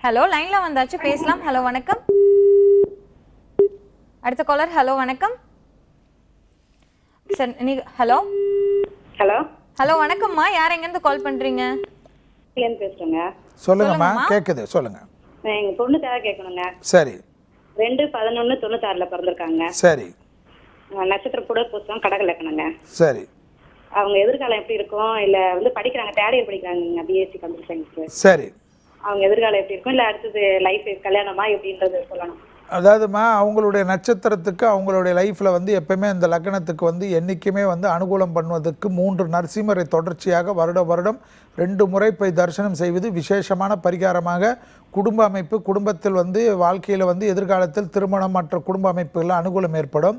ஹலோ லைன்ல வந்தாச்சு, பேசலாம். ஹலோ வணக்கம். அடுத்த காலர். ஹலோ வணக்கம். ஹலோ ஹலோ ஹலோ வணக்கம்மா, யார் எங்க இருந்து கால் பண்றீங்க? பேசுறேங்க. சொல்லுங்கம்மா, கேக்குது, சொல்லுங்க. எங்க பொண்ணுக்காக கேட்கணுங்க. சரி. 2/11/96 பிறந்திருக்காங்க. சரி. நட்சத்திர புனர்பூசம் கடகலக்கணங்க. சரி. அவங்க எதிர்காலம் எப்படி இருக்கும்? இல்ல வந்து படிக்கிறாங்க, தேர்ட் இயர் படிக்கிறாங்க, பிஎஸ்சி கம்ப்யூட்டர் சயின்ஸ். சரி. அவங்க எதிர்காலம் எப்படி இருக்கும்? இல்ல அடுத்தது லைஃப் கல்யாணமா எப்படின்றது சொல்லணும். அதாவதுமா, அவங்களுடைய நட்சத்திரத்துக்கு அவங்களுடைய லைஃப்பில் வந்து எப்பவுமே இந்த லக்னத்துக்கு வந்து என்றைக்குமே வந்து அனுகூலம் பண்ணுவதற்கு 3 நரசிம்மரை தொடர்ச்சியாக வருடம் 2 முறை போய் தரிசனம் செய்வது விசேஷமான பரிகாரமாக குடும்ப அமைப்பு, குடும்பத்தில் வந்து வாழ்க்கையில் வந்து எதிர்காலத்தில் திருமணம் மற்ற குடும்ப அமைப்புகளில் அனுகூலம் ஏற்படும்.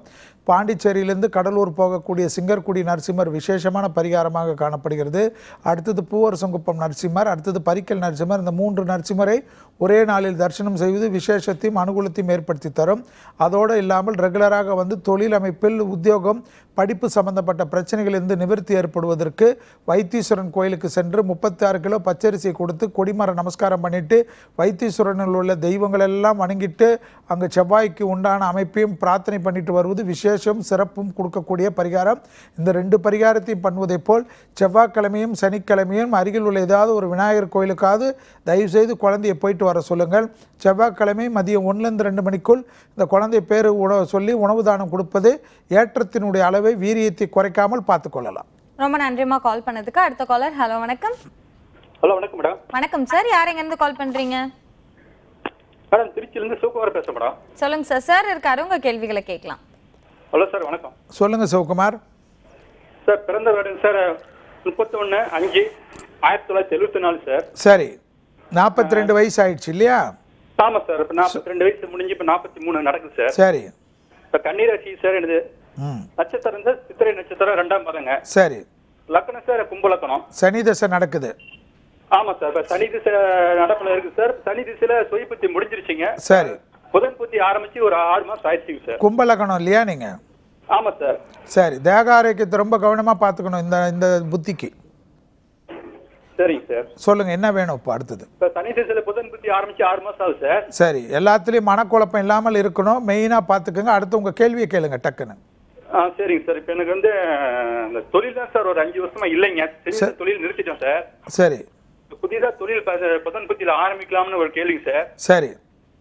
பாண்டிச்சேரியிலிருந்து கடலூர் போகக்கூடிய சிங்கர்குடி நரசிம்மர் விசேஷமான பரிகாரமாக காணப்படுகிறது. அடுத்தது பூவரசங்குப்பம் நரசிம்மர், அடுத்தது பரிக்கல் நரசிம்மர். இந்த 3 நரசிம்மரை ஒரே நாளில் தரிசனம் செய்வது விசேஷத்தையும் அனுகூலத்தையும் ஏற்படுத்தி தரும். அதோடு இல்லாமல் ரெகுலராக வந்து தொழில் அமைப்பில், உத்தியோகம், படிப்பு சம்பந்தப்பட்ட பிரச்சனைகளிலிருந்து நிவர்த்தி ஏற்படுவதற்கு வைத்தீஸ்வரன் கோயிலுக்கு சென்று 36 கிலோ பச்சரிசியை கொடுத்து கொடிமர நமஸ்காரம் பண்ணிட்டு வைத்தீஸ்வரனில் உள்ள தெய்வங்கள் எல்லாம் வணங்கிட்டு அங்கே செவ்வாய்க்கு உண்டான அமைப்பையும் பிரார்த்தனை பண்ணிட்டு வருவது விசேஷம் சிறப்பும் கொடுக்கக்கூடிய பரிகாரம். இந்த 2 பரிகாரத்தையும் பண்ணுவதை போல் செவ்வாய்க்கிழமையும் சனிக்கிழமையும் அருகில் உள்ள ஏதாவது ஒரு விநாயகர் கோயிலுக்காவது தயவுசெய்து குழந்தையை போயிட்டு வர சொல்லுங்கள். செவ்வாய்க்கிழமை மதியம் 1-2 மணிக்குள் இந்த குழந்தை பேர் சொல்லி உணவு தானம் கொடுப்பது ஏற்றத்தினுடைய அளவை, வீரியத்தை குறைக்காமல் பார்த்துக்கொள்ளலாம். ரொம்ப நன்றிமா கால் பண்ணதுக்கு. அடுத்த காலர். ஹலோ வணக்கம். ஹலோ வணக்கம் மேடம். வணக்கம் சார், யார் எங்க இருந்து கால் பண்றீங்க? மேடம், திருச்சியில இருந்து சிவகுமார் பேசுறேன் மேடம். சொல்லுங்க சார். சார் இருக்காரு, உங்க கேள்விகளை கேட்கலாம். ஹலோ சார், வணக்கம். சொல்லுங்க சிவகுமார். சார், பிறந்த வருடம் சார் 31/5/1974 சார். சரி. 42 வயசு ஆயிடுச்சு இல்லையா? ஆமா சார். இப்ப 42 வயசு முடிஞ்சு இப்ப 43 நடக்குது சார். சரி. இப்ப கன்னிராசி சார். எனது நட்சத்திரம் சார் சித்திரை நட்சத்திரம் 2ஆம் பாதங்க. சரி. லக்னம் சார் கும்ப லக்னம். சனி தசை நடக்குது. ஆமா சார். இப்ப சனி திசை நடப்புல இருக்கு சார். சனி திசையில சுய புத்தி முடிஞ்சிருச்சுங்க. சரி. புதன் புத்தி ஆரம்பிச்சு ஒரு 6 மாசம் ஆயிடுச்சுங்க சார். கும்ப லக்னம் இல்லையா நீங்க? ஆமா சார். சரி. தேக ஆரோக்கியத்தை ரொம்ப கவனமா பார்த்துக்கணும் இந்த புத்திக்கு. சரிங்க சார். சொல்லுங்க, என்ன வேணும் இப்போ அடுத்தது? சனி திசையில புதன் புத்தி ஆரம்பிச்சு 6 மாசம் ஆகுது சார். சரி. எல்லாத்துலயும் மனக்குழப்பம் இல்லாமல் இருக்கணும், மெயினா பார்த்துக்கோங்க. அடுத்து உங்க கேள்வியை கேளுங்க டக்குன்னு. சரிங்க சார். இப்போ எனக்கு வந்து இந்த தொழில் தான் சார் ஒரு 5 வருஷமா இல்லைங்க. தொழில் நிறுத்திட்டோம் சார். சரி. புதிதா தொழில் புதன் புத்தியில ஆரம்பிக்கலாம்னு ஒரு கேள்விங்க சார். சரி.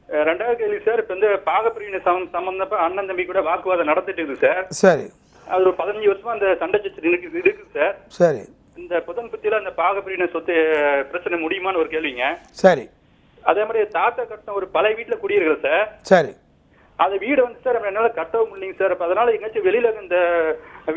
2வது கேள்வி சார், இப்போ வந்து பாகப்பிரிவினை சம்பந்தப்ப அண்ணன் தம்பி கூட வாக்குவாதம் நடந்துட்டு இருக்கு சார். சரி. அது ஒரு 15 வருஷமா அந்த சண்டை சச்சரவு இருக்கு சார். சரி. இந்த புதன் புத்தியில அந்த பாகப்பிரிவினை சொத்து பிரச்சனை முடியுமான்னு ஒரு கேள்விங்க. சரி. அதே மாதிரி தாத்தா கட்டின ஒரு பழைய வீட்டுல குடியிருக்கிறேன் சார். சரி. அந்த வீடு வந்து சார் என்னால கட்டவும் முடியலைங்க சார். அப்ப அதனால எங்கேயாச்சும் வெளியில இந்த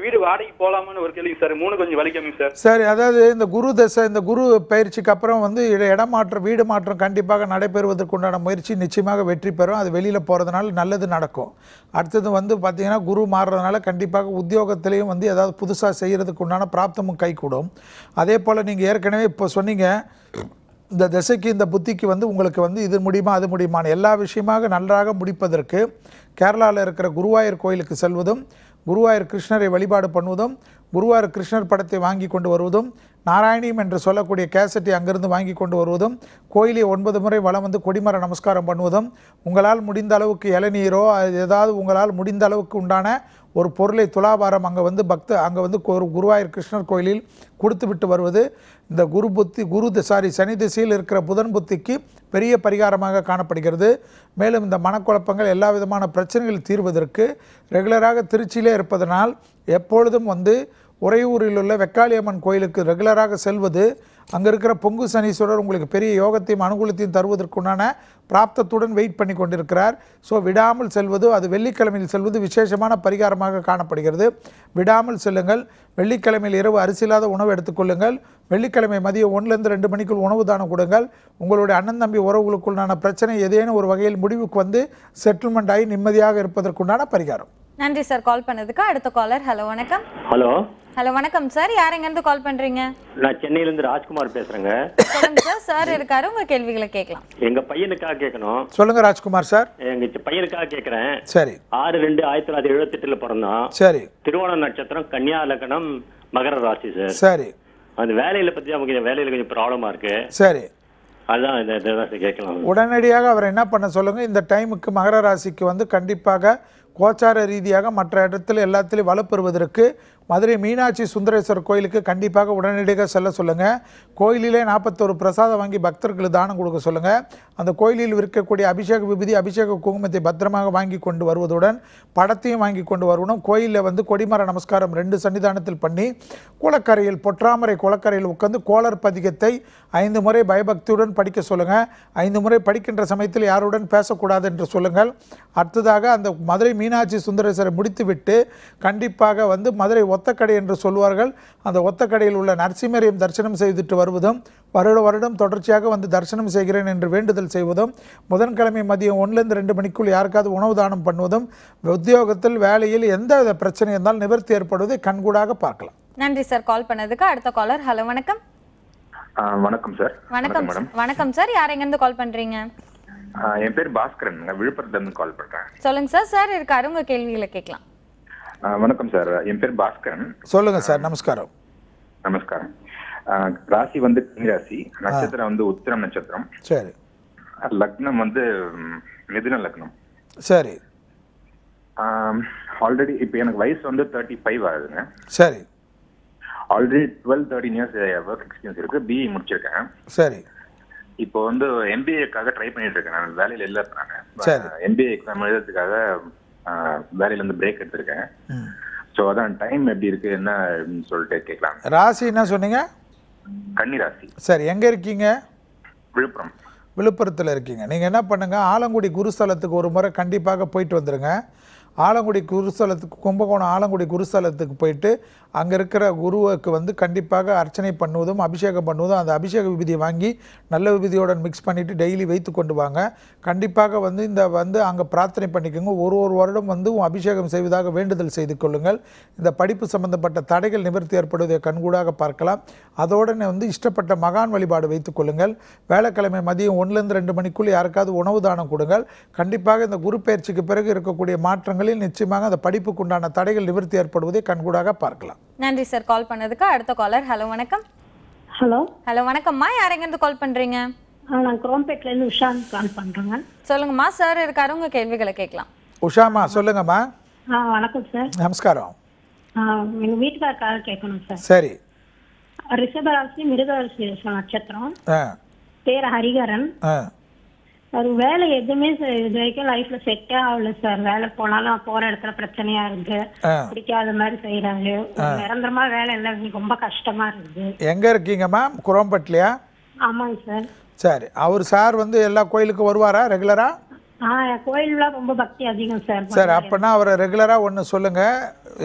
வீடு வாடகைக்கு போலாமான்னு ஒரு கேள்வி சார். 3 கொஞ்சம் வலிக்காமங்க சார். சரி. அதாவது இந்த குரு தசை, இந்த குரு பயிற்சிக்கு அப்புறம் வந்து இடமாற்றம், வீடு மாற்றம் கண்டிப்பாக நடைபெறுவதற்குண்டான முயற்சி நிச்சயமாக வெற்றி பெறும். அது வெளியில் போகிறதுனால நல்லது நடக்கும். அடுத்தது வந்து பார்த்தீங்கன்னா குரு மாறுறதுனால கண்டிப்பாக உத்தியோகத்திலையும் வந்து ஏதாவது புதுசாக செய்கிறதுக்கு உண்டான பிராப்தமும் கைகூடும். அதே போல் நீங்கள் ஏற்கனவே இப்போ சொன்னீங்க, இந்த திசைக்கு இந்த புத்திக்கு வந்து உங்களுக்கு வந்து இது முடியுமா அது முடியுமான எல்லா விஷயமாக நன்றாக முடிப்பதற்கு கேரளாவில் இருக்கிற குருவாயூர் கோயிலுக்கு செல்வதும், குருவாயூர் கிருஷ்ணரை வழிபாடு பண்ணுவதும், குருவாயூர் கிருஷ்ணர் படத்தை வாங்கி கொண்டு வருவதும், நாராயணியம் என்று சொல்லக்கூடிய கேசட்டை அங்கிருந்து வாங்கி கொண்டு வருவதும், கோயிலை 9 முறை வலம் வந்து கொடிமர நமஸ்காரம் பண்ணுவதும், உங்களால் முடிந்த அளவுக்கு இளநீரோ ஏதாவது உங்களால் முடிந்த அளவுக்கு உண்டான ஒரு பொருளை துலாபாரம் அங்கே வந்து அங்கே வந்து ஒரு குருவாயூர் கிருஷ்ணர் கோயிலில் கொடுத்து விட்டு வருவது இந்த சனி திசையில் இருக்கிற புதன் புத்திக்கு பெரிய பரிகாரமாக காணப்படுகிறது. மேலும் இந்த மனக்குழப்பங்கள் எல்லா விதமான பிரச்சனைகள் தீர்வதற்கு ரெகுலராக திருச்சியிலே இருப்பதனால் எப்பொழுதும் வந்து உறையூரில் உள்ள வெக்காளியம்மன் கோயிலுக்கு ரெகுலராக செல்வது, அங்கே இருக்கிற பொங்கு சனீஸ்வரர் உங்களுக்கு பெரிய யோகத்தையும் அனுகூலத்தையும் தருவதற்குண்டான பிராப்தத்துடன் வெயிட் பண்ணி கொண்டிருக்கிறார். ஸோ விடாமல் செல்வது, அது வெள்ளிக்கிழமையில் செல்வது விசேஷமான பரிகாரமாக காணப்படுகிறது. விடாமல் செல்லுங்கள். வெள்ளிக்கிழமையில் இரவு அரிசியில்லாத உணவு எடுத்துக்கொள்ளுங்கள். வெள்ளிக்கிழமை மதியம் 1லேருந்து 2 மணிக்குள் உணவு தானம் கொடுங்கள். உங்களுடைய அண்ணன் தம்பி உறவுகளுக்குள்ளான பிரச்சனை ஏதேனும் ஒரு வகையில் முடிவுக்கு வந்து செட்டில்மெண்ட் ஆகி நிம்மதியாக இருப்பதற்குண்டான பரிகாரம். நன்றி சார் கால் பண்ணதுக்கு. அடுத்த காலர். ஹலோ வணக்கம். ஹலோ வணக்கம் சார், யார் எங்க இருந்து கால் பண்றீங்க? நான் சென்னையில இருந்து ராஜ்குமார் பேசுறேங்க. சொல்லுங்க சார். சார் இருக்காரு, உங்க கேள்விகளை கேட்கலாம். எங்க பையனுக்காக கேட்கணும். சொல்லுங்க ராஜ்குமார் சார். எங்க பையனுக்காக கேட்கிறேன். சரி. 6/2/1978 பிறந்தான். சரி. திருவோண நட்சத்திரம், கன்னியா லக்னம், மகர ராசி சார். சரி. அந்த வேலையில பத்தி நமக்கு வேலையில கொஞ்சம் ப்ராப்ளமா இருக்கு. சரி. அதான் இதை கேட்கலாம். உடனடியாக அவர் என்ன பண்ண சொல்லுங்க. இந்த டைமுக்கு மகர ராசிக்கு வந்து கண்டிப்பாக கோச்சார ரீதியாக மற்ற இடத்துல எல்லாத்திலையும் வலுப்பெறுவதற்கு மதுரை மீனாட்சி சுந்தரேஸ்வரர் கோயிலுக்கு கண்டிப்பாக உடனடியாக செல்ல சொல்லுங்கள். கோயிலிலே 41 பிரசாதம் வாங்கி பக்தர்களுக்கு தானம் கொடுக்க சொல்லுங்கள். அந்த கோயிலில் இருக்கக்கூடிய அபிஷேக விபூதி, அபிஷேக குங்குமத்தை பத்திரமாக வாங்கி கொண்டு வருவதுடன் படத்தையும் வாங்கி கொண்டு வரணும். கோயிலில் வந்து கொடிமர நமஸ்காரம் 2 சன்னிதானத்தில் பண்ணி குளக்கரையில் பொற்றாமரை குளக்கரையில் உட்காந்து கோளர் பதிகத்தை 5 முறை பயபக்தியுடன் படிக்க சொல்லுங்கள். 5 முறை படிக்கின்ற சமயத்தில் யாருடன் பேசக்கூடாது என்று சொல்லுங்கள். அடுத்ததாக அந்த மதுரை மீனாட்சி சுந்தரேஸ்வரை முடித்துவிட்டு கண்டிப்பாக வந்து மதுரை ஒத்தக்கடை என்று சொல்வார்கள். அந்த ஒத்தக்கடையில் உள்ள நரசிம்மரையும் தரிசனம் செய்துட்டு வருவதும், வருடம் தொடர்ச்சியாக வந்து தரிசனம் செய்கிறேன் என்று வேண்டுதல் செய்வதும், புதன்கிழமை மதியம் 1லேருந்து 2 மணிக்குள் யாருக்காவது உணவு தானம் பண்ணுவதும், உத்தியோகத்தில் வேலையில் எந்த பிரச்சனை இருந்தாலும் நிவர்த்தி ஏற்படுவதை கண்கூடாக பார்க்கலாம். நன்றி சார் கால் பண்ணதுக்கு. அடுத்த காலர். ஹலோ வணக்கம். வணக்கம் சார். வணக்கம் வணக்கம் சார், யார் எங்க இருந்து கால் பண்றீங்க? என் பேர் பாஸ்கரன், விழுப்புரத்துல இருந்து கால் பண்றேன். சொல்லுங்க சார். சார் இருக்காரு, உங்க கேள்விகளை கேட்கலாம். வணக்கம் சார், என் பேர் பாஸ்கரன். சொல்லுங்க சார். நமஸ்காரம். நமஸ்காரம். ராசி வந்து கன்னிராசி, நட்சத்திரம் வந்து உத்திரம் நட்சத்திரம். சரி. லக்னம் வந்து மிதுன லக்னம். சரி. ஆல்ரெடி இப்போ எனக்கு வயசு வந்து 35 ஆகுதுங்க. சரி. ஆல்ரெடி 12-13 இயர்ஸ் ஒர்க் எக்ஸ்பீரியன்ஸ் இருக்கு. பிஇ முடிச்சிருக்கேன். சரி. இப்போ வந்து எம்பிஏக்காக ட்ரை பண்ணிட்டு இருக்கேன். நான் வேலையில இல்லை இருக்காங்க. சரி. எம்பிஏ எக்ஸாம் எழுதுறதுக்காக வேலையில இருந்து பிரேக் எடுத்திருக்கேன். ஸோ அதான் டைம் எப்படி இருக்கு என்ன சொல்லிட்டு கேட்கலாம். ராசி என்ன சொன்னீங்க? கன்னி ராசி. சரி. எங்க இருக்கீங்க? விழுப்புரம். விழுப்புரத்தில் இருக்கீங்க. நீங்கள் என்ன பண்ணுங்க, ஆலங்குடி குருஸ்தலத்துக்கு ஒரு முறை கண்டிப்பாக போயிட்டு வந்துடுங்க. ஆலங்குடி குருஸ்தலத்துக்கு, கும்பகோணம் ஆலங்குடி குருஸ்தலத்துக்கு போயிட்டு அங்கே இருக்கிற குருவுக்கு வந்து கண்டிப்பாக அர்ச்சனை பண்ணுவதும் அபிஷேகம் பண்ணுவதும், அந்த அபிஷேக விபூதியை வாங்கி நல்ல விபூதியோட மிக்ஸ் பண்ணிவிட்டு டெய்லி வைத்து கொண்டு வாங்க. கண்டிப்பாக வந்து இந்த வந்து அங்கே பிரார்த்தனை பண்ணிக்கோங்க. ஒரு வருடம் வந்து அபிஷேகம் செய்வதாக வேண்டுதல் செய்து கொள்ளுங்கள். இந்த படிப்பு சம்பந்தப்பட்ட தடைகள் நிவர்த்தி ஏற்படுவதை கண்கூடாக பார்க்கலாம். அதோடனே வந்து இஷ்டப்பட்ட மகான் வழிபாடு வைத்துக் கொள்ளுங்கள். வேலைக்கிழமை மதியம் 1லேருந்து 2 மணிக்குள் யாருக்காவது உணவு தானம் கொடுங்கள். கண்டிப்பாக இந்த குரு பயிற்சிக்கு பிறகு இருக்கக்கூடிய மாற்றங்களில் நிச்சயமாக அந்த படிப்புக்குண்டான தடைகள் நிவர்த்தி ஏற்படுவதை கண்கூடாக பார்க்கலாம். நன்றி சார் கால் பண்ணதுக்கு. அடுத்த காலர். ஹலோ வணக்கம். ஹலோ வணக்கம்மா, யார் எங்க இருந்து கால் பண்றீங்க? நான் குரோம்பேட்ல இருந்து உஷா கால் பண்றேங்க. சொல்லுங்கம்மா. சார் இருக்காரு, உங்க கேள்விகளை கேட்கலாம். உஷாமா சொல்லுங்கம்மா. வணக்கம் சார். நமஸ்காரம். எங்க வீட்டுக்காரக்காக கேட்கணும் சார். சரி. ரிஷபராசி மிருகராசி நட்சத்திரம். பேர் ஹரிகரன். அது வேலை எதுவுமே இது வரைக்கும் லைஃப்ல செட்டே ஆகல சார். வேலை போனாலும் போற இடத்துல பிரச்சனையா இருக்கு, பிடிக்காத மாதிரி செய்யறாங்க. நிரந்தரமா வேலை இல்லை, ரொம்ப கஷ்டமா இருக்குது. எங்க இருக்கீங்கம்மா? குரோம்பேட்லயா? ஆமாங்க சார். சரி. அவர் சார் வந்து எல்லா கோயிலுக்கும் வருவாரா ரெகுலரா? கோயில்லாம் ரொம்ப பக்தி அதிகம் சார். சரி. அப்பனா அவரை ரெகுலரா ஒன்று சொல்லுங்க,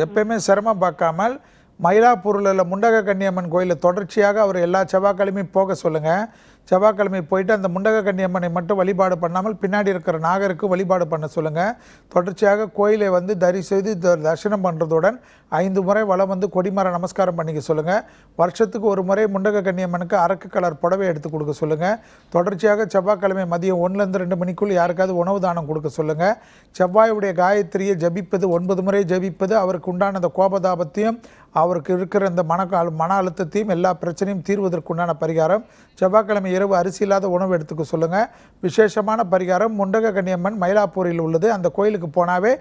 எப்பயுமே சிரமம் பார்க்காமல் மயிலாப்பூரில் உள்ள முண்டக கன்னியம்மன் கோயிலில் தொடர்ச்சியாக அவர் எல்லா செவ்வாய்க்கிழமையும் போக சொல்லுங்கள். செவ்வாய்க்கிழமை போயிட்டு அந்த முண்டக கன்னியம்மனை மட்டும் வழிபாடு பண்ணாமல் பின்னாடி இருக்கிற நாகருக்கு வழிபாடு பண்ண சொல்லுங்கள். தொடர்ச்சியாக கோயிலை வந்து தரிசனம் பண்ணுறதுடன் 5 முறை வலம் வந்து கொடிமர நமஸ்காரம் பண்ணிக்க சொல்லுங்கள். வருஷத்துக்கு ஒரு முறை முண்டக கன்னியம்மனுக்கு அரக்கு கலர் புடவை எடுத்து கொடுக்க சொல்லுங்கள். தொடர்ச்சியாக செவ்வாய்க்கிழமை மதியம் 1லேருந்து 2 மணிக்குள் யாருக்காவது உணவு தானம் கொடுக்க சொல்லுங்கள். செவ்வாயுடைய காயத்ரியை ஜபிப்பது 9 முறை ஜபிப்பது அவருக்கு உண்டான அந்த கோபதாபத்தையும் அவருக்கு இருக்கிற இந்த மன அழுத்தத்தையும் எல்லா பிரச்சனையும் தீர்வதற்குண்டான பரிகாரம். செவ்வாய்க்கிழமை இரவு அரிசி இல்லாத உணவு எடுத்துக்க சொல்லுங்கள். விசேஷமான பரிகாரம் முண்டக கன்னியம்மன் மயிலாப்பூரில் உள்ளது. அந்த கோயிலுக்கு போனாவே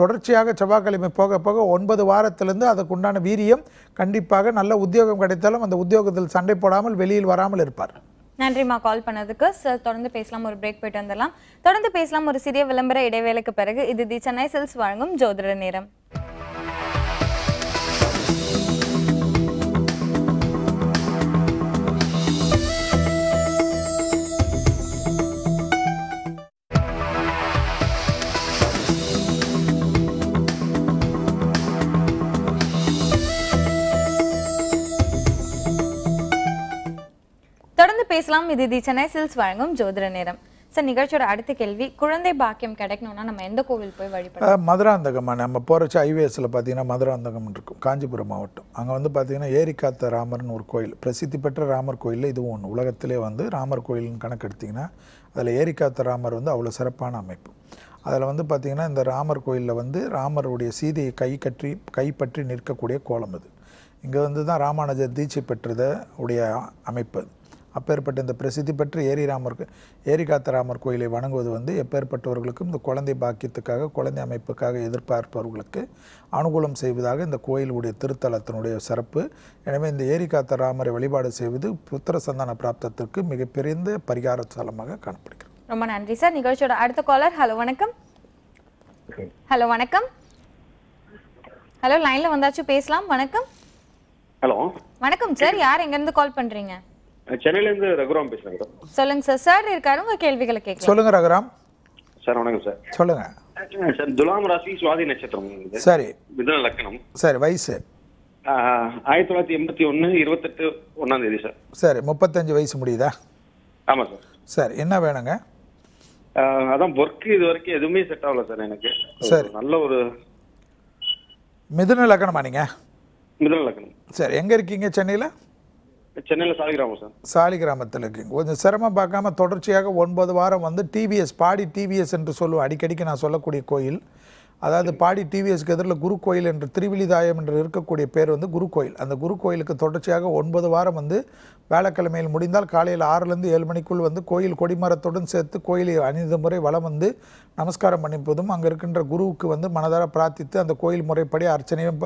தொடர்ச்சியாக செவ்வாய்க்கிழமை போக போக 9 வாரத்திலிருந்து அதுக்குண்டான வீரியம் கண்டிப்பாக நல்ல உத்தியோகம் கிடைத்தாலும் அந்த உத்தியோகத்தில் சண்டை போடாமல் வெளியில் வராமல் இருப்பார். நன்றிம்மா கால் பண்ணதுக்கு. சார் தொடர்ந்து பேசலாம், ஒரு பிரேக் போயிட்டு வந்துடலாம். தொடர்ந்து பேசலாம் ஒரு சிறிய விளம்பர இடைவேளைக்கு பிறகு. இது தி சென்னை சில்க்ஸ் வழங்கும் ஜோதிட நேரம். தொடர்ந்து பேசலாம். இது தி சென்னை சில்க்ஸ் வழங்கும் ஜோதிட நேரம். சார் நிகழ்ச்சியோட அடுத்த கேள்வி, குழந்தை பாக்கியம் கிடைக்கணும்னா நம்ம எந்த கோவில் போய் வழிபடலாம்? மதுராந்தகம். நம்ம போகிறச்சு ஹைவேஸில் பார்த்தீங்கன்னா மதுராந்தகம் இருக்கும், காஞ்சிபுரம் மாவட்டம். அங்கே வந்து பார்த்தீங்கன்னா ஏரிக்காத்த ராமர்னு ஒரு கோயில், பிரசித்தி பெற்ற ராமர் கோயில். இதுவும் ஒன்று உலகத்திலே வந்து ராமர் கோயில்னு கணக்கு எடுத்திங்கன்னா அதில் ஏரிக்காத்த ராமர் வந்து அவ்வளோ சிறப்பான அமைப்பு. அதில் வந்து பார்த்திங்கன்னா இந்த ராமர் கோயிலில் வந்து ராமருடைய சீதையை கைப்பற்றி நிற்கக்கூடிய கோலம் அது. இங்கே வந்து தான் ராமானுஜர் தீட்சை பெற்றத உடைய அமைப்பு. அப்பேற்பட்ட இந்த பிரசித்தி பெற்ற ஏரிகாத்த ராமர் கோயிலை வணங்குவது வந்து எப்பேற்பட்டவர்களுக்கும் இந்த குழந்தை பாக்கியத்துக்காக குழந்தை அமைப்புக்காக எதிர்பார்ப்பவர்களுக்கு அனுகூலம் செய்வதாக இந்த கோயிலுடைய திருத்தலத்தினுடைய சிறப்பு. எனவே இந்த ஏரிகாத்த ராமரை வழிபாடு செய்வது புத்திர சந்தான பிராப்தத்திற்கு மிகப்பெரிய பரிகார ஸ்தலமாக காணப்படுகிறது. ரொம்ப நன்றி சார். நிகழ்ச்சியோட அடுத்த காலர். ஹலோ வணக்கம். ஹலோ வணக்கம். ஹலோ லைன்ல வந்தாச்சு, பேசலாம். வணக்கம். ஹலோ வணக்கம் சார், யார் எங்க இருந்து கால் பண்றீங்க? சென்னையில இருந்து ரகுராம் பேசுறேன். சொல்லுங்க சார். சார் இருக்காரு, உங்க கேள்விகளை கேட்கலாம். சொல்லுங்க ரகுராம். சார் வணக்கம் சார். சொல்லுங்க சார். துலாம் ராசி சுவாதி நட்சத்திரம். சரி. மிதுன லக்னம். சரி. வயசு 1981 28/1 சார். சரி. 35 வயசு முடியுதா? ஆமா சார். சரி, என்ன வேணுங்க? அதான் ஒர்க் இது வரைக்கும் எதுவுமே செட் ஆகல சார் எனக்கு. சரி. நல்ல ஒரு மிதுன லக்னமா நீங்க? மிதுன லக்னம். சரி. எங்க இருக்கீங்க? சென்னையில? சென்னையில சாலிகிராமம் சார். சாலிகிராமத்தில் இருக்கீங்க. கொஞ்சம் சிரமம் பார்க்காம தொடர்ச்சியாக 9 வாரம் வந்து டிவிஎஸ் பாடி டிவிஎஸ் என்று சொல்லுவோம் அடிக்கடிக்கு நான் சொல்லக்கூடிய கோயில். அதாவது பாடி டிவிஎஸ்க்கு எதிரில் குரு கோயில் என்று திருவிழிதாயம் என்று இருக்கக்கூடிய பேர் வந்து குரு கோயில். அந்த குரு கோயிலுக்கு தொடர்ச்சியாக 9 வாரம் வந்து வேலைக்கிழமையில் முடிந்தால் காலையில் 6லேருந்து 7 மணிக்குள் வந்து கோயில் கொடிமரத்துடன் சேர்த்து கோயிலை 5 முறை வலம் வந்து நமஸ்காரம் பண்ணிப்பதும் அங்கே இருக்கின்ற குருவுக்கு வந்து மனதார பிரார்த்தித்து அந்த கோயில் முறைப்படி அர்ச்சனையும்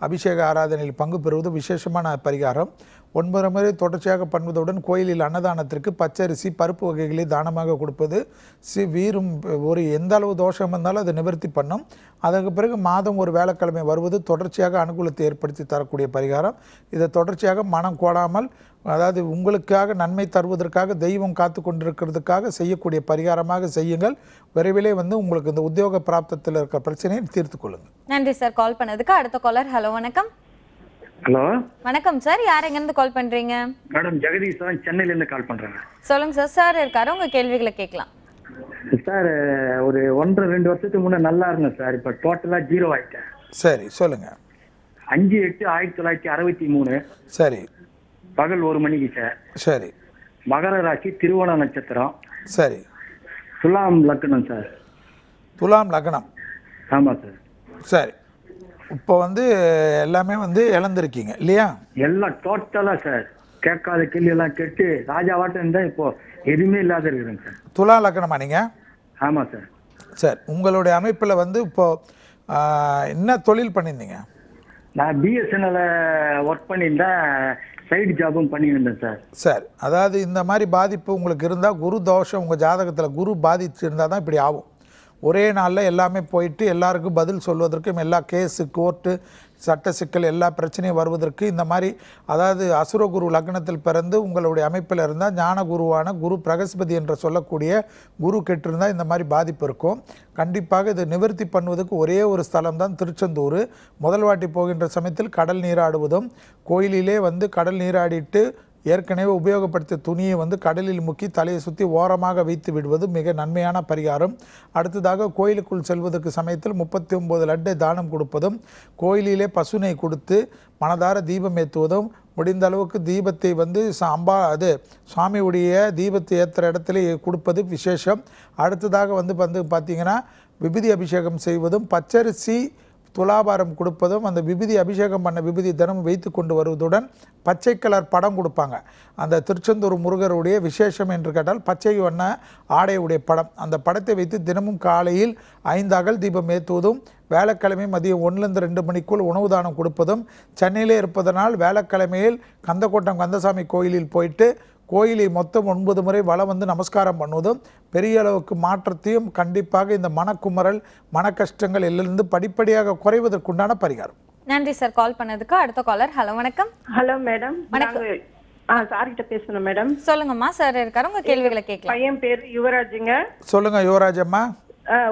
அபிஷேக ஆராதனையில் பங்கு பெறுவது விசேஷமான பரிகாரம். 9 முறை தொடர்ச்சியாக பண்ணுவதுடன் கோயிலில் அன்னதானத்திற்கு பச்சரிசி பருப்பு வகைகளை தானமாக கொடுப்பது வீரும் ஒரு எந்த அளவு தோஷம் இருந்தாலும் அதை நிவர்த்தி பண்ணும். அதற்கு பிறகு மாதம் ஒரு வேலைக்கிழமை வருவது தொடர்ச்சியாக அனுகூலத்தை ஏற்படுத்தி தரக்கூடிய பரிகாரம். இதை தொடர்ச்சியாக மனம் கோடாமல், அதாவது உங்களுக்காக நன்மை தருவதற்காக தெய்வம் காத்து கொண்டிருக்கிறதுக்காக செய்யக்கூடிய பரிகாரமாக செய்யுங்கள். விரைவிலே வந்து உங்களுக்கு இந்த உத்தியோக பிராப்தத்தில் இருக்கிற பிரச்சனையை தீர்த்து கொள்ளுங்கள். நன்றி சார் கால் பண்ணதுக்கு. அடுத்த காலர். ஹலோ வணக்கம். ஹலோ வணக்கம் சார், யார் எங்க இருந்து கால் பண்றீங்க? மேடம் ஜெகதீஷ் தான், சென்னையில இருந்து கால் பண்றேன். சொல்லுங்க சார். சார் இருக்காரு, உங்க கேள்விகளை கேட்கலாம். சார் ஒரு 1.5-2 வருஷத்துக்கு முன்னே நல்லா இருந்தேன் சார். இப்போ டோட்டலா 0 ஆயிட்டேன். சரி சொல்லுங்க. 5/8/1963. சரி. பகல் 1 மணிக்கு சார். சரி. மகர ராசி திருவோண நட்சத்திரம். சரி. துலாம் லக்னம் சார். துலாம் லக்னம். ஆமா சார். சரி. இப்போ வந்து எல்லாமே வந்து இழந்திருக்கீங்க இல்லையா? எல்லாம் டோட்டலா சார். கேட்காத கேள்வி எல்லாம் கேட்டு ராஜாவாட்டம் இருந்தா இப்போ எதுவுமே இல்லாத இருக்குதுங்க சார். துலா லக்னமா நீங்க? ஆமா சார். சார், உங்களுடைய அமைப்பில் வந்து இப்போ என்ன தொழில் பண்ணியிருந்தீங்க? நான் பிஎஸ்என்எல் ஒர்க் பண்ணியிருந்தேன், சைடு ஜாபும் பண்ணியிருந்தேன் சார். சார், அதாவது இந்த மாதிரி பாதிப்பு உங்களுக்கு இருந்தால் குரு தோஷம் உங்கள் ஜாதகத்தில் குரு பாதிச்சு இருந்தால் தான் இப்படி ஆகும். ஒரே நாளில் எல்லாமே போயிட்டு எல்லாருக்கும் பதில் சொல்வதற்கும் எல்லா கேஸு கோர்ட்டு சட்ட சிக்கல் எல்லா பிரச்சனையும் வருவதற்கு இந்த மாதிரி, அதாவது அசுரகுரு லக்னத்தில் பிறந்து உங்களுடைய அமைப்பில் இருந்தால் ஞான குருவான குரு பிரகஸ்பதி என்று சொல்லக்கூடிய குரு கெட்டிருந்தால் இந்த மாதிரி பாதிப்பு இருக்கும். கண்டிப்பாக இதை நிவர்த்தி பண்ணுவதற்கு ஒரே ஒரு ஸ்தலம் தான் திருச்செந்தூர். முதல் வாட்டி போகின்ற சமயத்தில் கடல் நீராடுவதும், கோயிலிலே வந்து கடல் நீராடிட்டு ஏற்கனவே உபயோகப்படுத்திய துணியை வந்து கடலில் முக்கி தலையை சுற்றி ஓரமாக வைத்து விடுவது மிக நன்மையான பரிகாரம். அடுத்ததாக கோயிலுக்குள் செல்வதற்கு சமயத்தில் 39 லட்டை தானம் கொடுப்பதும், கோயிலிலே பசுனை கொடுத்து மனதார தீபம் ஏற்றுவதும், முடிந்த அளவுக்கு தீபத்தை வந்து சுவாமியுடைய தீபத்தை ஏற்றுற இடத்துல கொடுப்பது விசேஷம். அடுத்ததாக வந்து பார்த்திங்கன்னா விபூதி அபிஷேகம் செய்வதும், பச்சரிசி துலாபாரம் கொடுப்பதும் அந்த விபூதி அபிஷேகம் பண்ண விபூதி தினமும் வைத்து கொண்டு வருவதுடன் பச்சை கலர் படம் கொடுப்பாங்க. அந்த திருச்செந்தூர் முருகருடைய விசேஷம் என்று கேட்டால் பச்சை வண்ண ஆடையுடைய படம், அந்த படத்தை வைத்து தினமும் காலையில் 5 அகல் தீபம் ஏற்றுவதும் வேலைக்கிழமை மதியம் 1லேருந்து 2 மணிக்குள் உணவு தானம் கொடுப்பதும் சென்னையிலே இருப்பதனால் வேலைக்கிழமையில் கந்தக்கோட்டம் கந்தசாமி கோயிலில் போயிட்டு கோயிலை மொத்தம் 9 முறை வலம் வந்து நமஸ்காரம் பண்ணுவதும் பெரிய அளவுக்கு மாற்றத்தையும் கண்டிப்பாக இந்த மனக்குமரல் மன கஷ்டங்கள் எல்லிருந்து படிப்படியாக குறைவதற்குண்டான பரிகாரம். நன்றி சார் கால் பண்ணதுக்கு. அடுத்த காலர். ஹலோ வணக்கம். Hello madam. வணக்கம். சார் கிட்ட பேசணும் மேடம். சொல்லுங்கம்மா, சார் இருக்காரு, உங்க கேள்விகளை கேட்கலாம். பையன் பேர் யுவராஜுங்க. சொல்லுங்க யுவராஜ் அம்மா.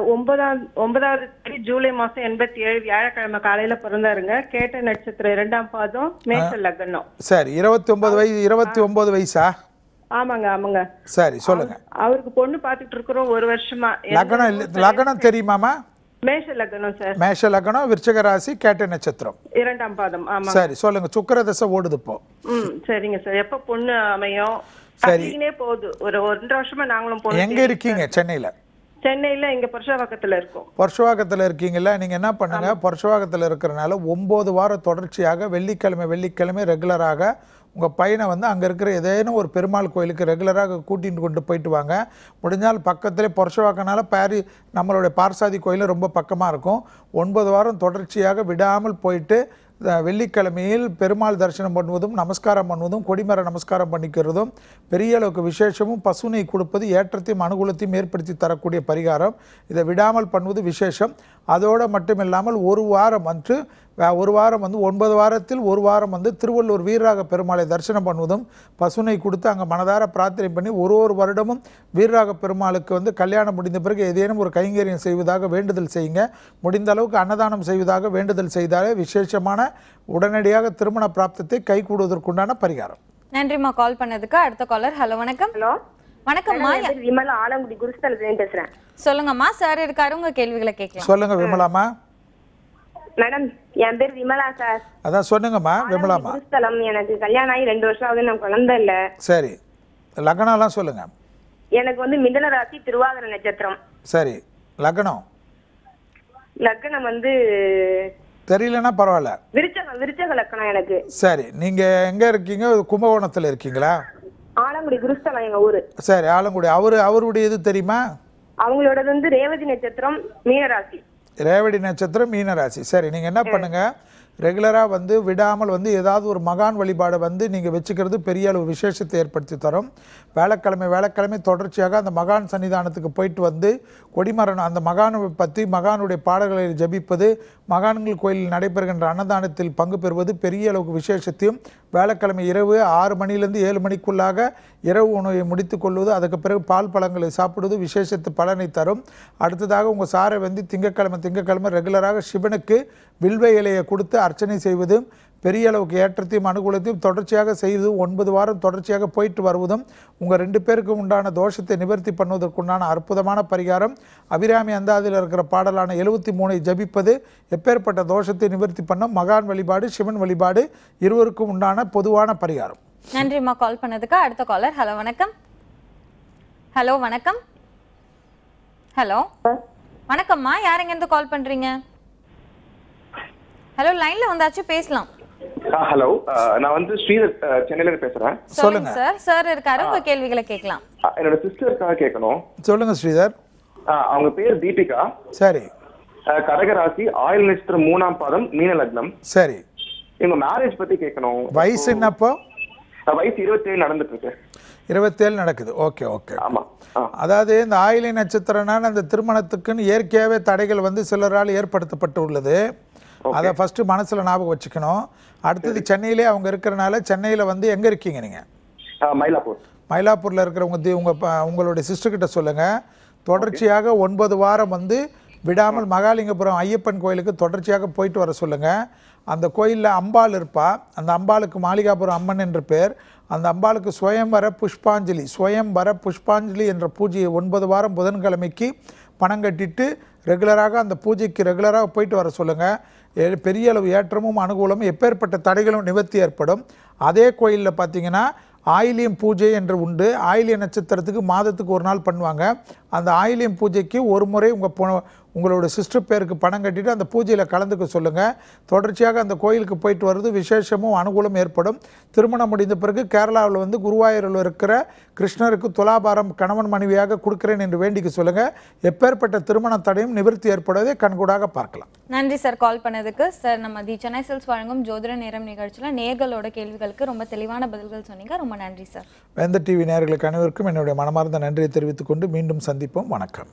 9வது தேதி ஜூலை மாசம் 87 வியாழக்கிழமை காலையில பிறந்தாருங்க. கேட்ட நட்சத்திரம் 2ஆம் பாதம், மேஷ லக்னம். சரி, 29 வயசா? ஆமாங்க ஆமாங்க. சரி சொல்லுங்க. அவருக்கு பொண்ணு பாத்துட்டு இருக்கிறோம் 1 வருஷமா. லக்னம் தெரியுமாமா? மேஷ லக்னம் சார். மேஷ லக்னம், விருச்சிக ராசி, கேட்ட நட்சத்திரம், 2ஆம் பாதம். ஆமா. சரி சொல்லுங்க. சுக்கிர தசை ஓடுது இப்போ. சரிங்க சார். எப்ப பொண்ணு அமையும்? சரி, போகுது. ஒரு 1.5 வருஷமா நாங்களும் பொண்ணு. எங்க இருக்கீங்க? சென்னையில? சென்னையில இங்க புருஷவாக்கத்துல இருக்கோம். புருஷவாக்கத்துல இருக்கீங்கல்ல, நீங்க என்ன பண்ணுங்க, புருஷவாக்கத்துல இருக்கிறனால 9 வாரம் தொடர்ச்சியாக வெள்ளிக்கிழமை ரெகுலராக உங்க பையனை வந்து அங்க இருக்கிற ஏதேனும் ஒரு பெருமாள் கோயிலுக்கு ரெகுலராக கூட்டிட்டு கொண்டு போயிட்டு வாங்க. முடிஞ்சால் பக்கத்திலே புருஷவாக்கனால நம்மளுடைய பார்சாதி கோயில் ரொம்ப பக்கமா இருக்கும். 9 வாரம் தொடர்ச்சியாக விடாமல் போயிட்டு வெள்ளிக்கிழமையில் பெருமாள் தரிசனம் பண்ணுவதும் நமஸ்காரம் பண்ணுவதும் கொடிமர நமஸ்காரம் பண்ணிக்கிறதும் பெரிய அளவுக்கு விசேஷமும் பசுனை கொடுப்பது ஏற்றத்தையும் அனுகூலத்தையும் ஏற்படுத்தி தரக்கூடிய பரிகாரம். இதை விடாமல் பண்ணுவது விசேஷம். அதோடு மட்டுமில்லாமல் ஒரு வாரம் வந்து 9 வாரத்தில் ஒரு வாரம் வந்து திருவள்ளூர் வீரராக பெருமாளை தரிசனம் பண்ணுவதும் பசுனை கொடுத்து அங்கே மனதார பிரார்த்தனை பண்ணி ஒரு வருடமும் வீரராக பெருமாளுக்கு வந்து கல்யாணம் முடிந்த பிறகு ஏதேனும் ஒரு கைங்கரியம் செய்வதாக வேண்டுதல் செய்யுங்க. முடிந்த அளவுக்கு அன்னதானம் செய்வதாக வேண்டுதல் செய்தாலே விசேஷமான உடனடியாக திருமண பிராப்தத்தை கைகூடுவதற்குண்டான பரிகாரம். நன்றிம்மா கால் பண்ணதுக்கு. அடுத்த காலர். ஹலோ வணக்கம். ஹலோ வணக்கம்மா. விமலா ஆலங்குடி குருஸ்தலத்துல பேசுறேன். சொல்லுங்கம்மா, சார் இருக்காரு, உங்க கேள்விகளை கேட்கலாம். சொல்லுங்க விமலாமா. மேடம் என் பேர் விமலா சார். அதான் சொன்னுங்கம்மா விமலாமா. குருஸ்தலம். எனக்கு கல்யாணம் ஆகி 2 வருஷம் ஆகுது, நான் குழந்தை இல்ல. சரி, லக்னம்லாம் சொல்லுங்க. எனக்கு வந்து மிதுன ராசி, திருவாதிரை நட்சத்திரம். சரி, லக்னம் வந்து தெரியலன்னா பரவாயில்ல. விருச்சக லக்னம் எனக்கு. சரி, நீங்க எங்க இருக்கீங்க? கும்பகோணத்துல இருக்கீங்களா? ஆலங்குடி குருஸ்தலம் எங்க ஊரு. சரி, ஆலங்குடி. அவருடைய இது தெரியுமா? அவங்களோட வந்து ரேவதி நட்சத்திரம், மீனராசி. ரேவதி நட்சத்திரம், மீனராசி. சரி, நீங்க என்ன பண்ணுங்க, ரெகுலராக வந்து விடாமல் வந்து ஏதாவது ஒரு மகான் வழிபாடை வந்து நீங்கள் வச்சுக்கிறது பெரிய அளவு விசேஷத்தை ஏற்படுத்தி தரும். வேலைக்கிழமை தொடர்ச்சியாக அந்த மகான் சன்னிதானத்துக்கு போயிட்டு வந்து கொடிமரம் அந்த மகானை பற்றி மகானுடைய பாடல்களை ஜபிப்பது, மகான்கள் கோயிலில் நடைபெறுகின்ற அன்னதானத்தில் பங்கு பெறுவது பெரிய அளவுக்கு விசேஷத்தையும், வேலைக்கிழமை இரவு 6 மணிலேருந்து 7 மணிக்குள்ளாக இரவு உணவை முடித்து கொள்வது, அதுக்கு பிறகு பால் பழங்களை சாப்பிடுவது விசேஷத்து பலனை தரும். அடுத்ததாக உங்கள் சாரை வந்து திங்கக்கிழமை ரெகுலராக சிவனுக்கு வில்வ இலையை கொடுத்து அர்ச்சனை செய்வதும் பெரிய அளவுக்கு ஏற்றத்தையும் அனுகூலத்தையும் தொடர்ச்சியாக செய்து 9 வாரம் தொடர்ச்சியாக போயிட்டு வருவதும் உங்கள் 2 பேருக்கும் உண்டான தோஷத்தை நிவர்த்தி பண்ணுவதற்குண்டான அற்புதமான பரிகாரம். அபிராமி அந்தாதியில் இருக்கிற பாடலான 73 ஜபிப்பது எப்பேற்பட்ட தோஷத்தை நிவர்த்தி பண்ணும் மகான் வழிபாடு, சிவன் வழிபாடு இருவருக்கும் உண்டான பொதுவான பரிகாரம். நன்றிம்மா கால் பண்ணதுக்கு. அடுத்த காலர். ஹலோ வணக்கம். ஹலோ வணக்கம். ஹலோ வணக்கம்மா, யாருங்க இருந்து கால் பண்றீங்க? ஹலோ, லைன்ல வந்தாச்சு, பேசலாம். ஹலோ, நான் வந்து ஸ்ரீதர் சென்னையில இருந்து பேசுறேன். சொல்லுங்க சார். சார் இருக்காரு, உங்க கேள்விகளை கேட்கலாம். என்னோட சிஸ்டருக்காக கேட்கணும். சொல்லுங்க ஸ்ரீதர். அவங்க பேர் தீபிகா. சரி. கடகராசி, ஆயுள் நட்சத்திரம், 3ஆம் பாதம், மீன லக்னம். சரி. இவங்க மேரேஜ் பத்தி கேட்கணும். வயசு என்னப்போ? வயசு 27 நடந்துட்டு இருக்கு. 27 நடக்குது. Okay okay. ஆமா. அதாவது இந்த ஆயிலை நட்சத்திரனான அந்த திருமணத்துக்குன்னு இயற்கையாகவே தடைகள் வந்து சிலரால் ஏற்படுத்தப்பட்டு உள்ளது. அதை ஃபஸ்ட்டு மனசில் ஞாபகம் வச்சுக்கணும். அடுத்தது சென்னையிலே அவங்க இருக்கிறனால சென்னையில் வந்து எங்கே இருக்கீங்க நீங்கள்? மயிலாப்பூர். மயிலாப்பூரில் இருக்கிறவங்க உங்களுடைய சிஸ்டர்கிட்ட சொல்லுங்கள், தொடர்ச்சியாக 9 வாரம் வந்து விடாமல் மகாலிங்கபுரம் ஐயப்பன் கோயிலுக்கு தொடர்ச்சியாக போயிட்டு வர சொல்லுங்கள். அந்த கோயிலில் அம்பாள் இருப்பா. அந்த அம்பாளுக்கு மாளிகாபுரம் அம்மன் என்று பேர். அந்த அம்பாளுக்கு சுயம்பர புஷ்பாஞ்சலி என்ற பூஜையை 9 வாரம் புதன்கிழமைக்கு பணம் கட்டிட்டு ரெகுலராக அந்த பூஜைக்கு ரெகுலராக போயிட்டு வர சொல்லுங்கள். பெரிய அளவு ஏற்றமும் அனுகூலமும் எப்பேற்பட்ட தடைகளும் நிவர்த்தி ஏற்படும். அதே கோயிலில் பார்த்தீங்கன்னா ஆயிலியம் பூஜை என்று உண்டு. ஆயிலிய நட்சத்திரத்துக்கு மாதத்துக்கு 1 நாள் பண்ணுவாங்க. அந்த ஆயிலியம் பூஜைக்கு ஒரு முறை உங்களோட சிஸ்டர் பேருக்கு பணம் கட்டிட்டு அந்த பூஜையில் கலந்துக்க சொல்லுங்கள். தொடர்ச்சியாக அந்த கோயிலுக்கு போயிட்டு வர்றது விசேஷமும் அனுகூலம் ஏற்படும். திருமணம் முடிந்த பிறகு கேரளாவில் வந்து குருவாயூரில் இருக்கிற கிருஷ்ணருக்கு துலாபாரம் கணவன் மனைவியாக கொடுக்கிறேன் என்று வேண்டிக்க சொல்லுங்கள். எப்பேற்பட்ட திருமண தடையும் நிவர்த்தி ஏற்படுவதை கண்கூடாக பார்க்கலாம். நன்றி சார் கால் பண்ணதுக்கு. சார் நம்ம தி சென்னை சில்க்ஸ் வழங்கும் ஜோதிட நேரம் நிகழ்ச்சியில் நேர்களோட கேள்விகளுக்கு ரொம்ப தெளிவான பதில்கள் சொன்னீங்க. ரொம்ப நன்றி சார். வேந்தர் டிவி நேயர்களுக்கு அனைவருக்கும் என்னுடைய மனமார்ந்த நன்றியை தெரிவித்துக் கொண்டு மீண்டும் சந்திப்போம். வணக்கம்.